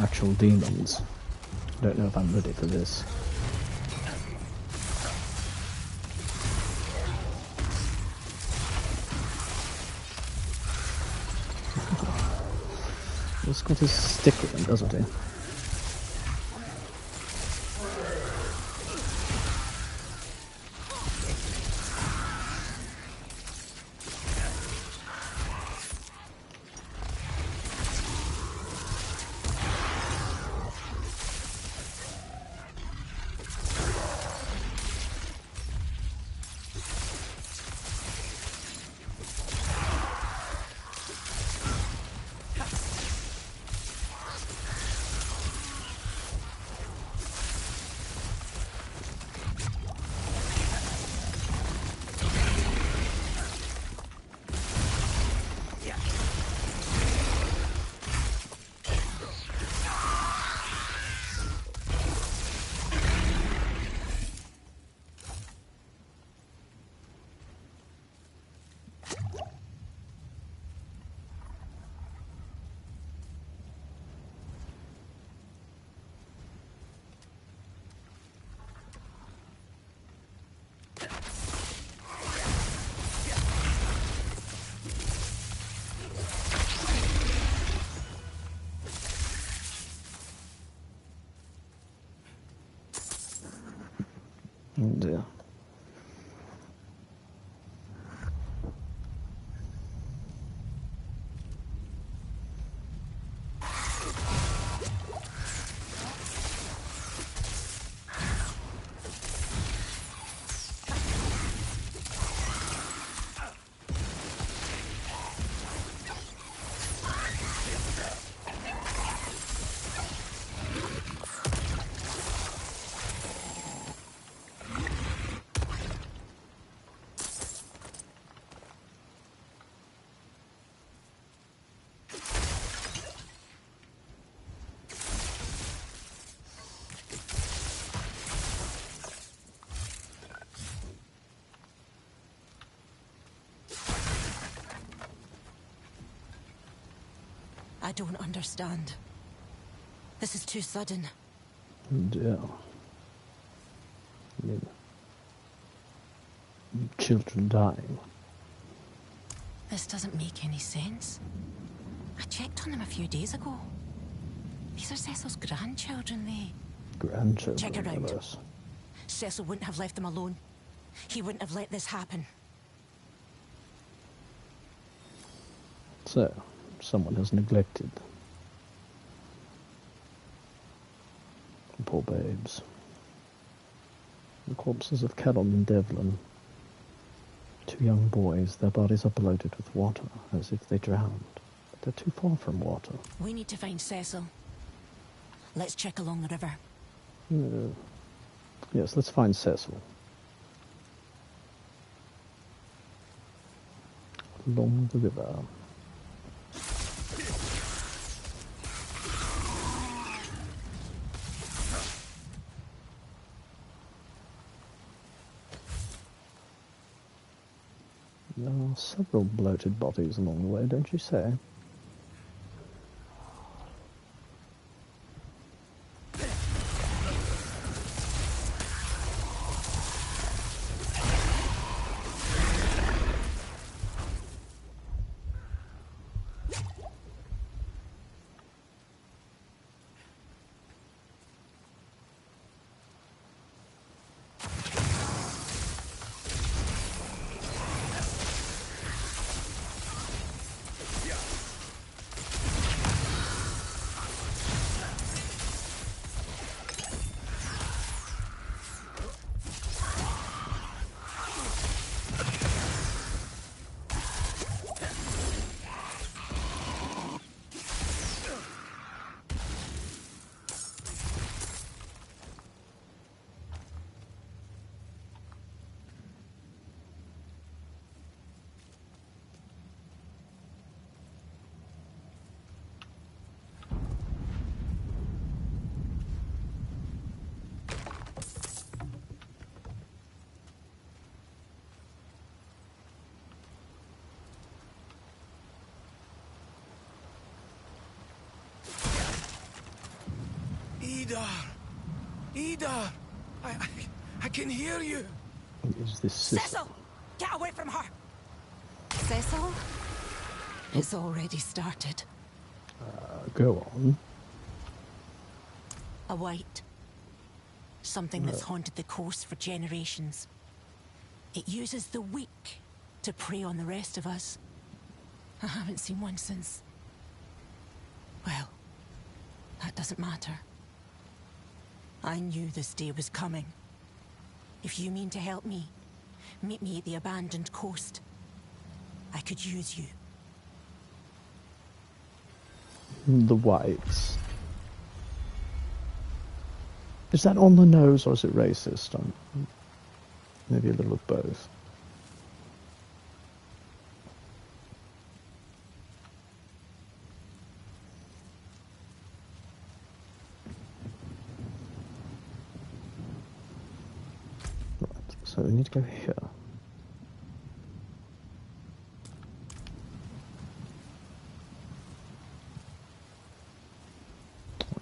Actual demons. Don't know if I'm ready for this. He's got his stick with him, doesn't he? Oh dear. I don't understand. This is too sudden. Yeah. I mean, children dying. This doesn't make any sense. I checked on them a few days ago. These are Cecil's grandchildren, Grandchildren, Check around. of us. Cecil wouldn't have left them alone. He wouldn't have let this happen. So, someone has neglected the poor babes. The corpses of Carol and Devlin. 2 young boys, their bodies are bloated with water, as if they drowned. But they're too far from water. We need to find Cecil. Let's check along the river. Yes, let's find Cecil. Along the river. There are several bloated bodies along the way, don't you say? Ida! I can hear you! Is this Cecil? Cecil! Get away from her! Cecil? It's already started. Go on. A white. Something that's haunted the coast for generations. It uses the weak to prey on the rest of us. I haven't seen one since... Well, that doesn't matter. I knew this day was coming. If you mean to help me, meet me at the abandoned coast. I could use you. The whites. Is that on the nose or is it racist? Maybe a little of both. Right, so we need to go here.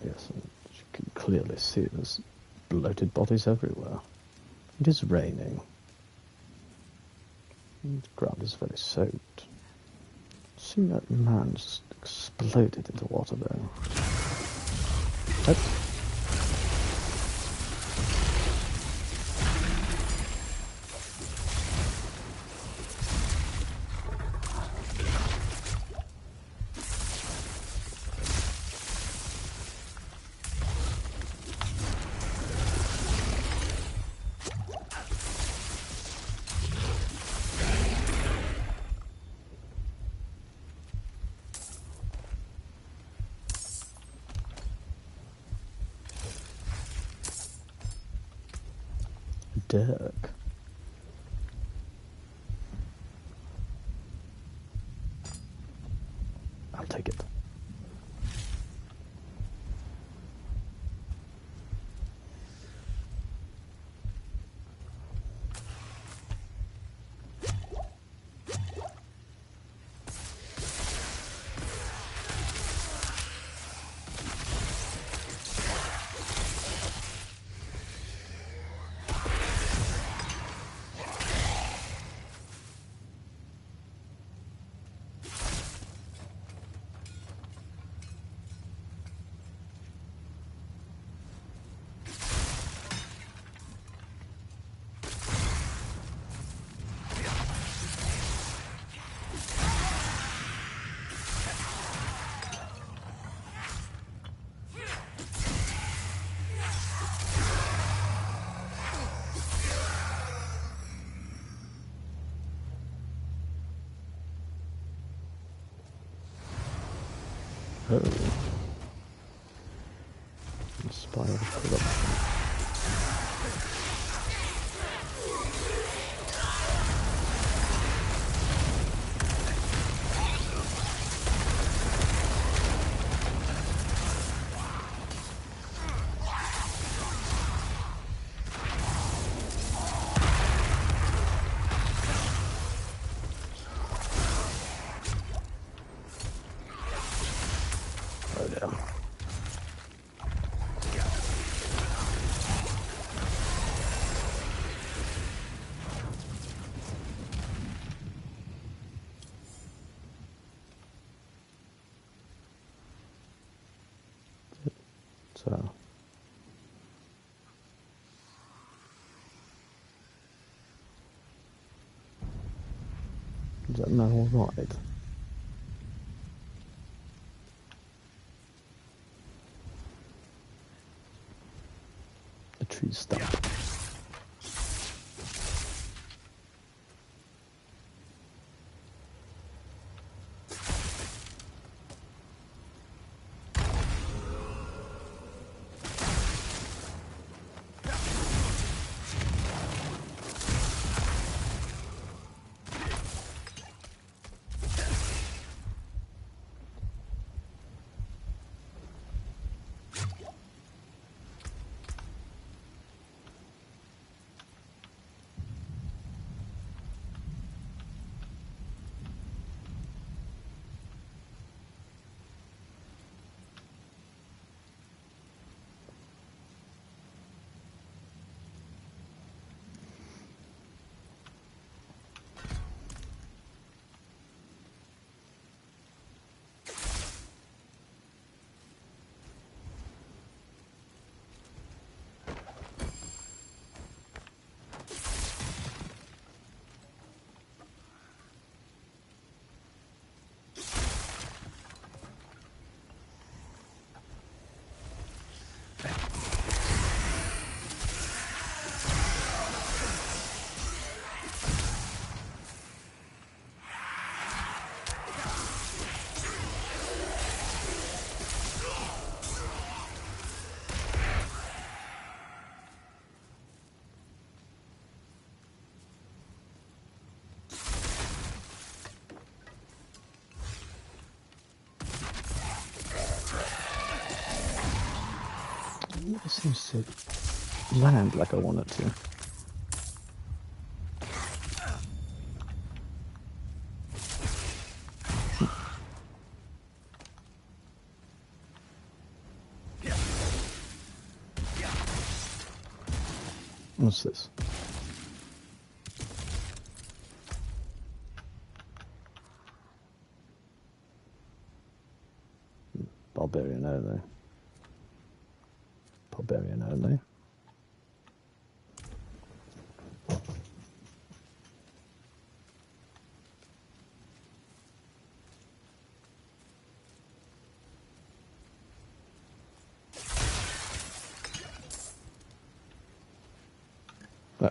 Yes, and you can clearly see there's bloated bodies everywhere. It is raining. The ground is very soaked. See that man just exploded into water there. That's... Dirk. I'll take it. Oh. Inspired corruption. Oh, damn. So. Is that now all right? The tree stump. It seems to land like I want it to. What's this? Barbarian only. Barbarian only. No.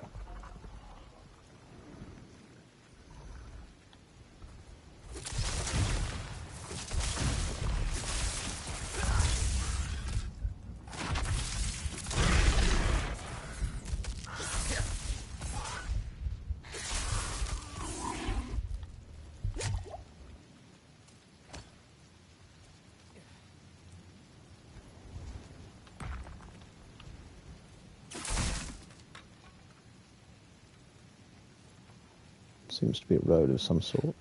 Seems to be a road of some sort.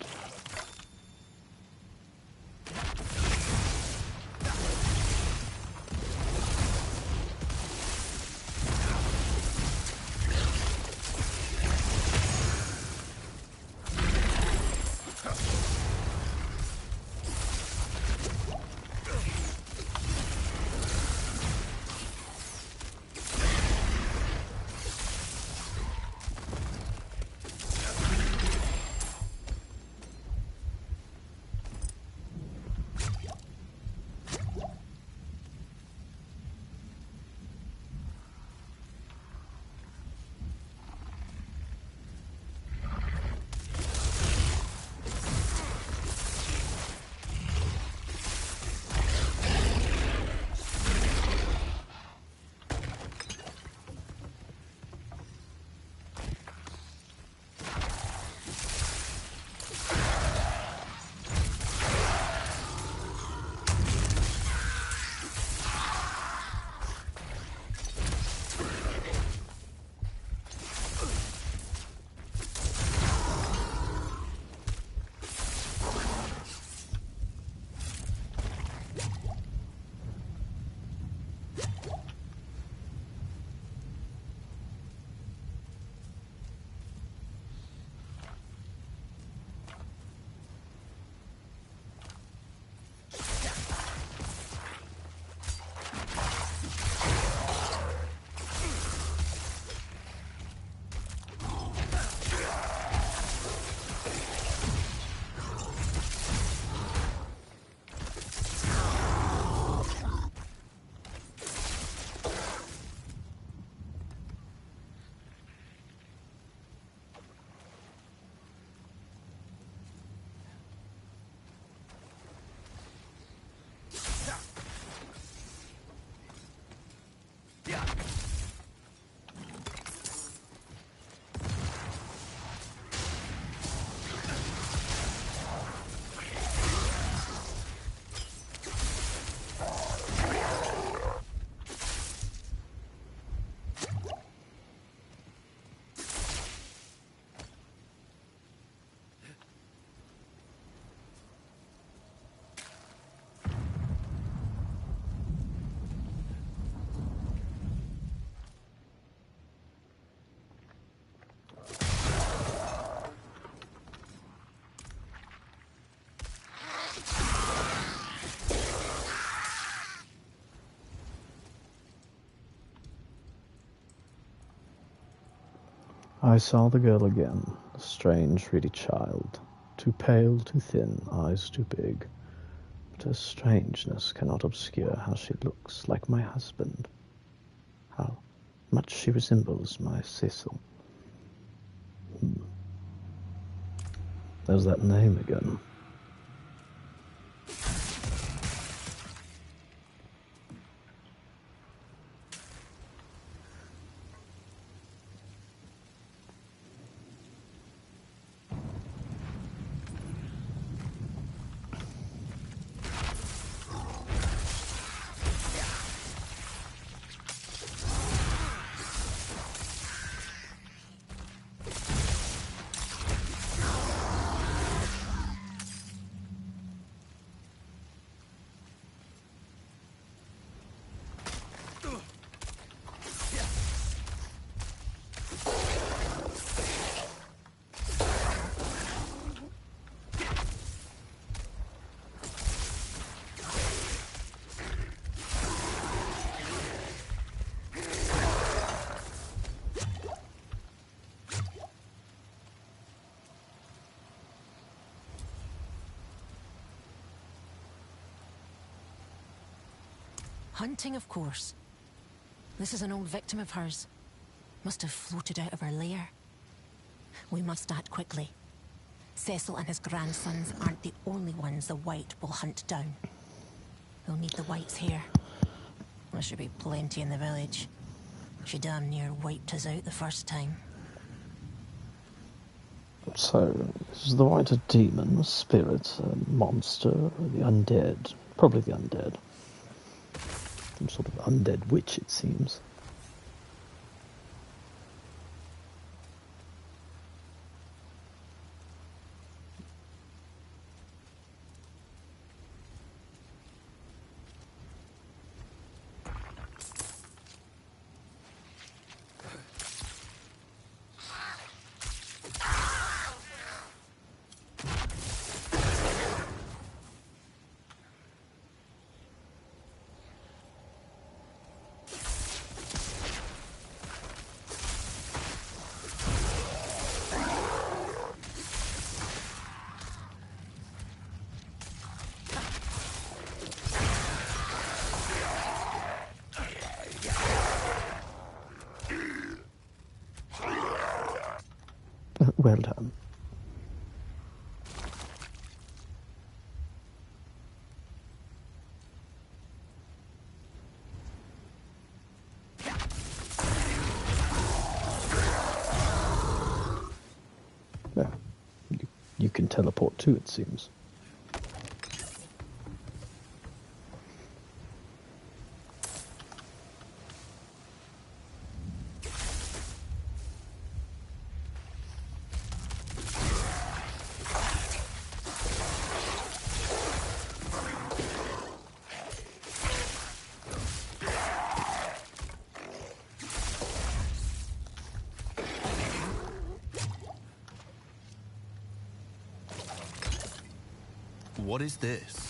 I saw the girl again, the strange, reedy child. Too pale, too thin, eyes too big. But her strangeness cannot obscure how she looks like my husband. How much she resembles my Cecil. There's that name again. Hunting, of course. This is an old victim of hers. Must have floated out of her lair. We must act quickly. Cecil and his grandsons aren't the only ones the White will hunt down. They'll need the White's hair. There should be plenty in the village. She damn near wiped us out the first time. So, is the White a demon, a spirit, a monster, or the undead? Probably the undead. Some sort of undead witch, it seems. Well done. Yeah, you can teleport too, it seems. What is this?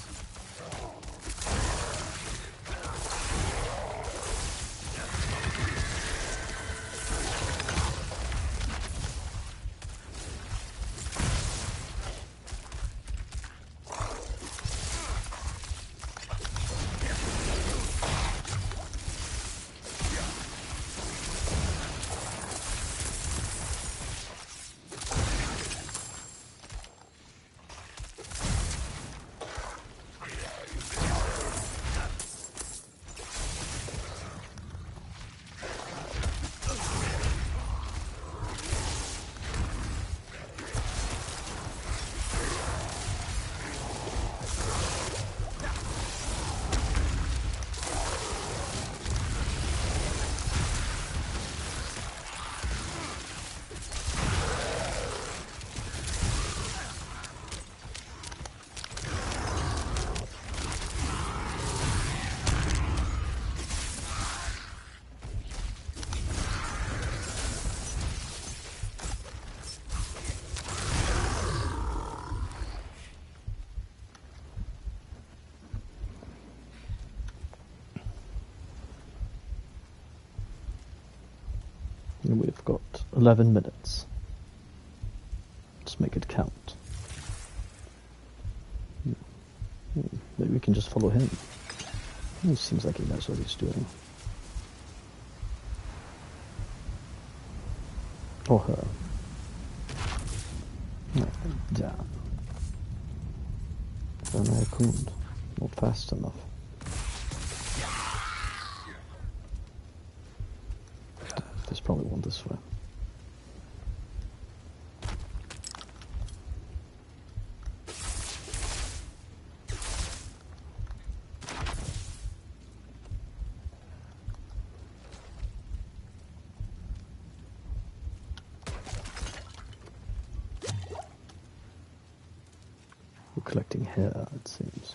We've got 11 minutes. Let's make it count. Maybe we can just follow him. He seems like he knows what he's doing. Or her. No, down. Then I couldn't. Not fast enough. There's probably one this way. We're collecting hair, it seems.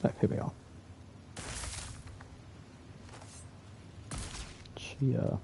Oh, here we are. Chia.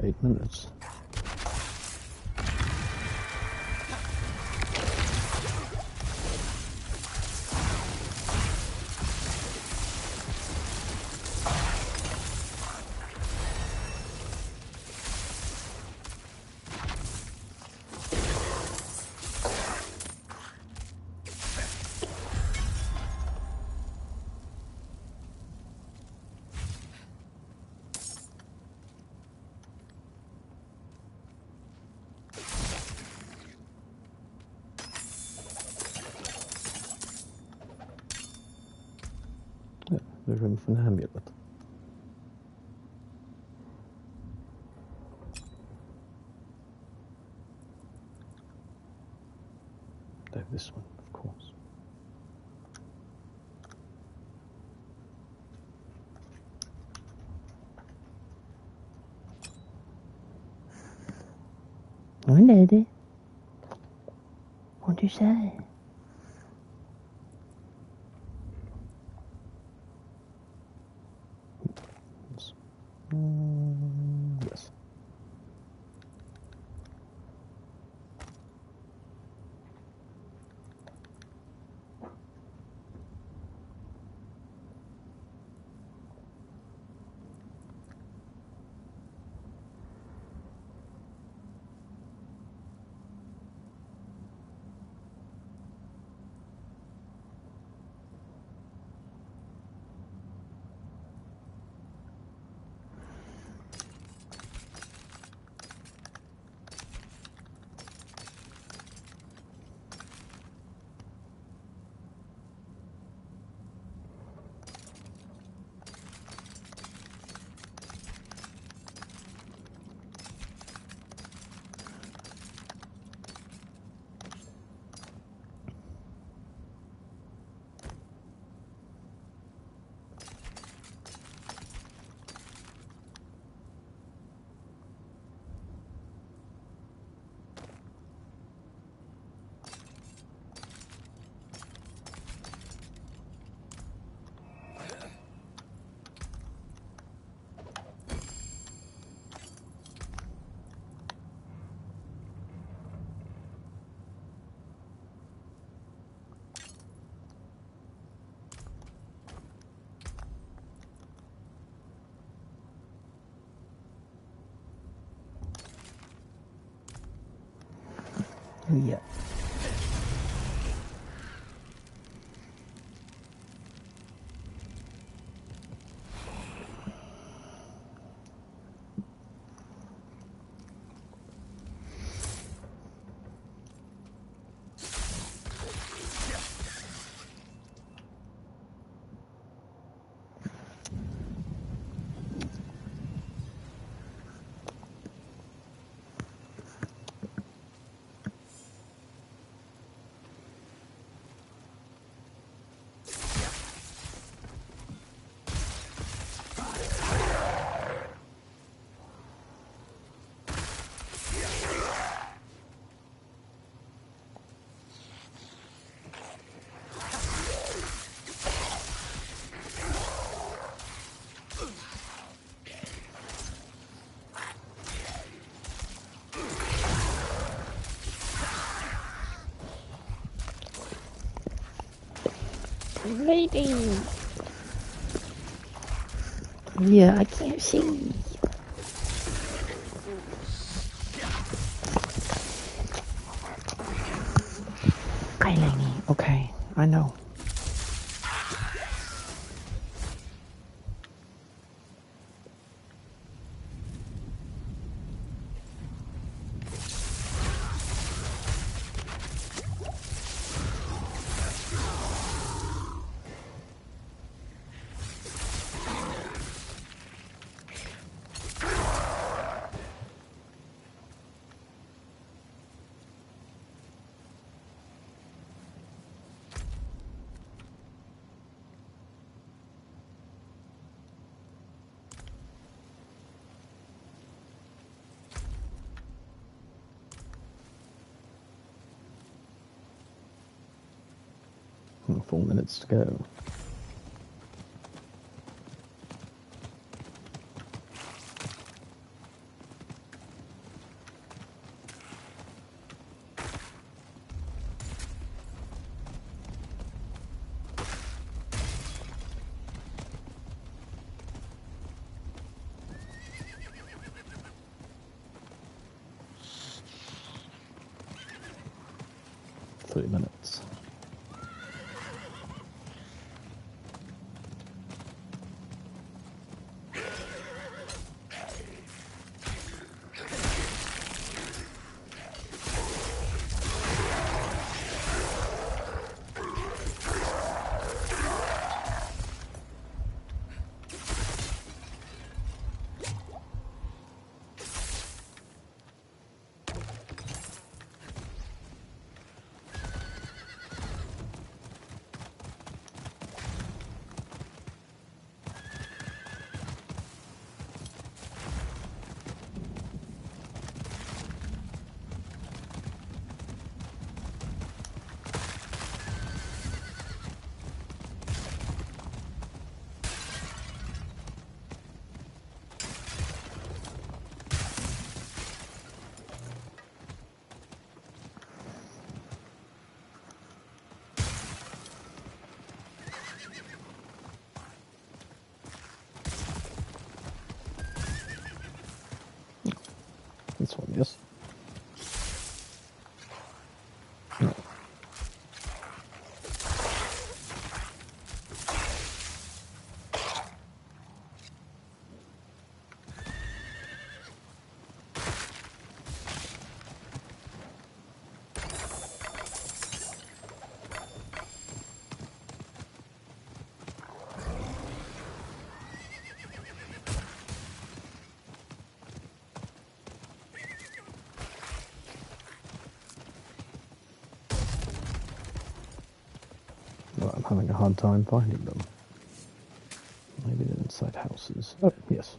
Eight minutes. The room for an amulet. Oh, this one, of course. Hi, lady. What'd you say? Yes. Yeah. Lady. Yeah, I can't see. Okay, lady. Okay, I know. Hmm, 4 minutes to go. Minutes. This one, yes. No. Well, I'm having a hard time finding them. Maybe they're inside houses. Oh, yes.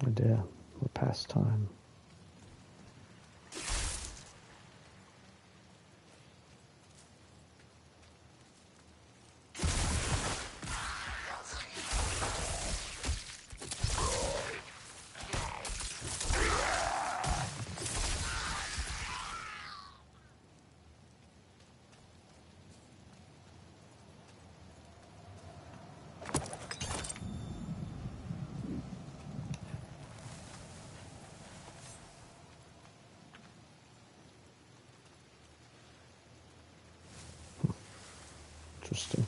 My dear, we're past time. Interesting.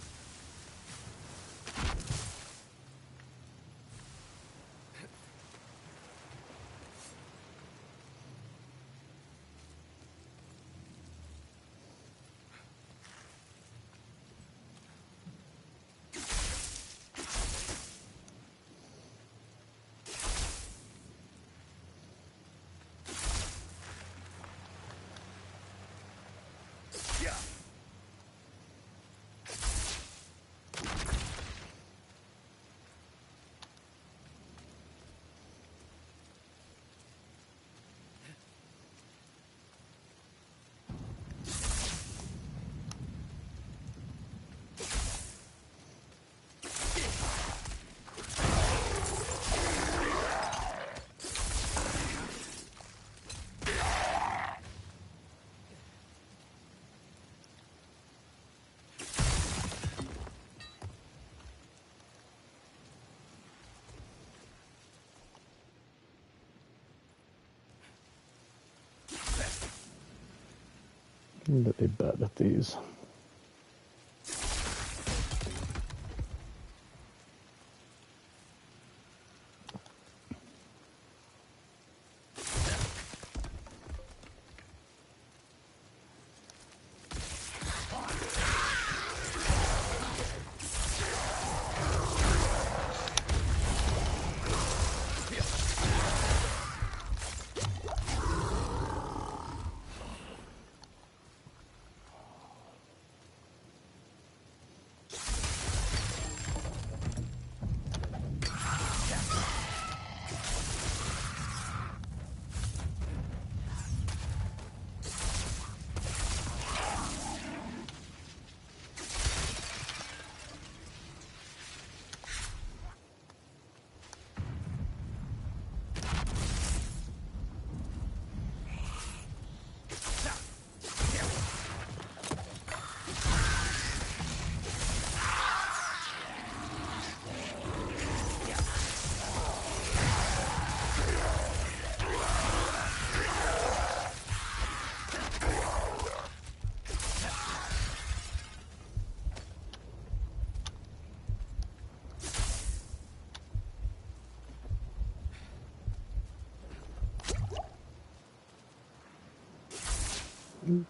I'm really bad at these.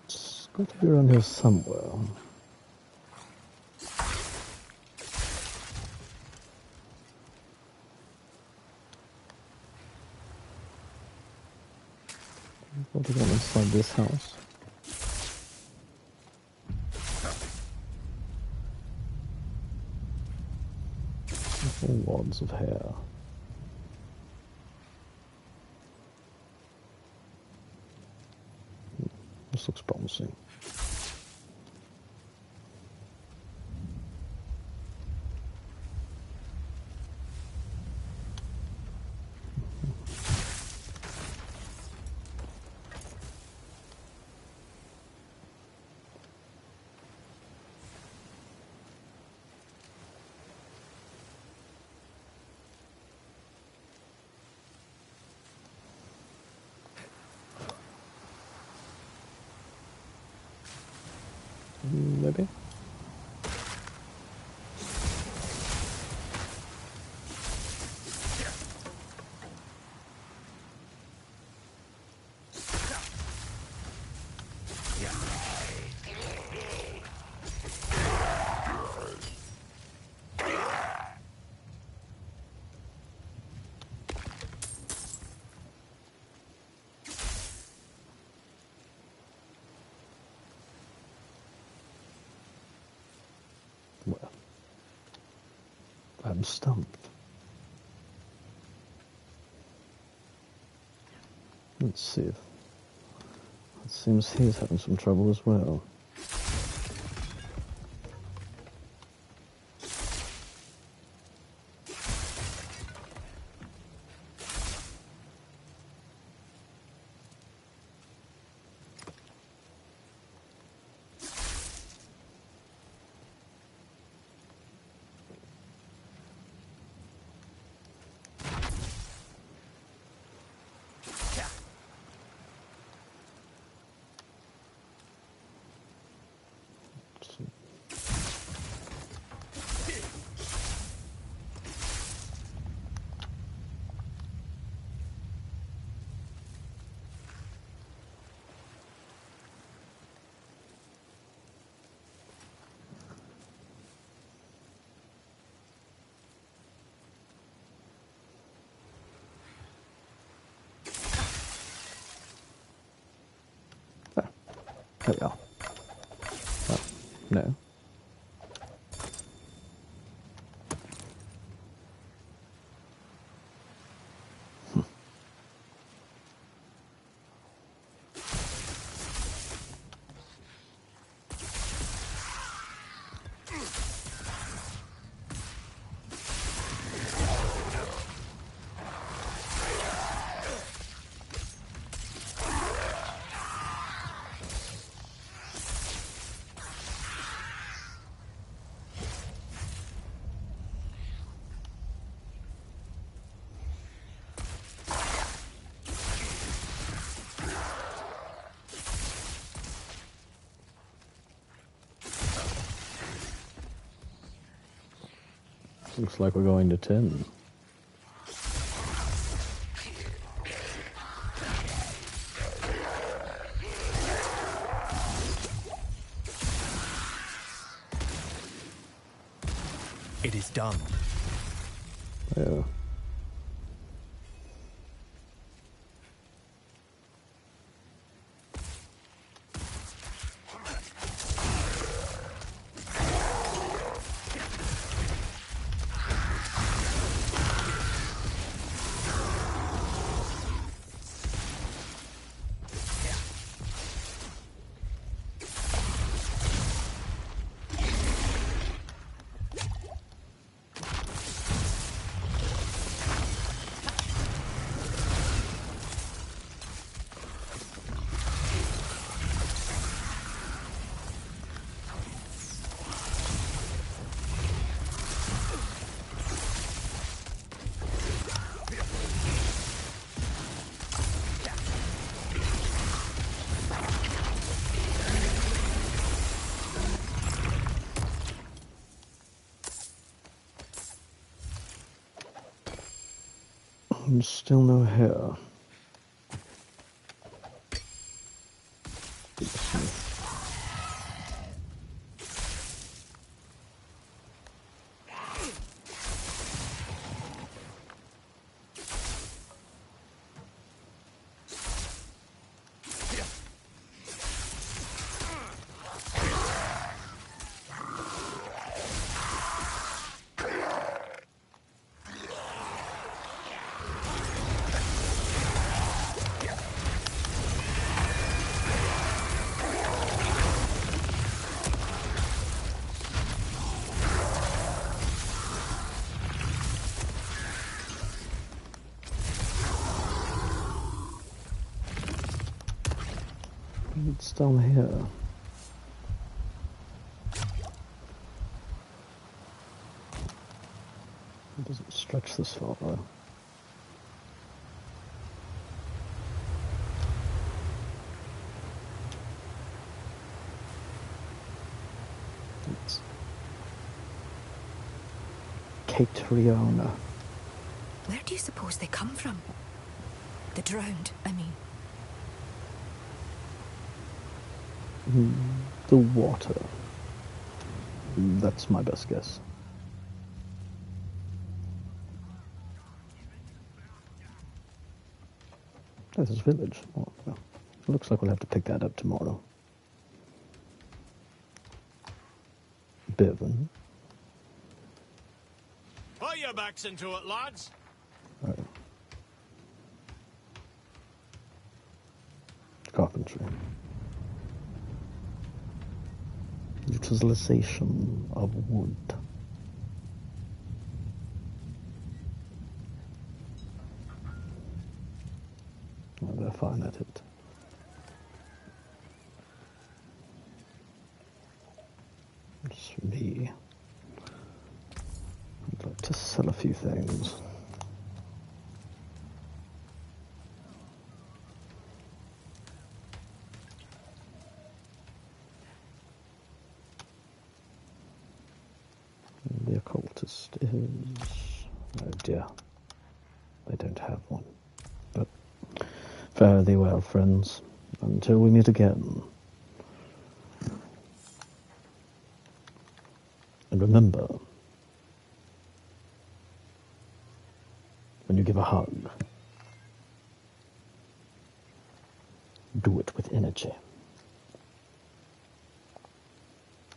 It's got to be around here somewhere. What is going inside this house? All wads of hair. This looks promising. Maybe? Well, I'm stumped. Let's see. It seems he's having some trouble as well. There we are. Oh, no. Looks like we're going to 10. It is done. Yeah. And still no hair. It's down here. It doesn't stretch this far though. It's Catriona. Where do you suppose they come from? The drowned, I mean. The water. That's my best guess. This is village. Oh, well, looks like we'll have to pick that up tomorrow. Bevan. Put your backs into it, lads. Right. energy. Utilization of wood. Well, they're fine at it. As for me, I'd like to sell a few things. The occultist is... oh dear. They don't have one. But fare thee well, friends. Until we meet again. And remember, when you give a hug, do it with energy.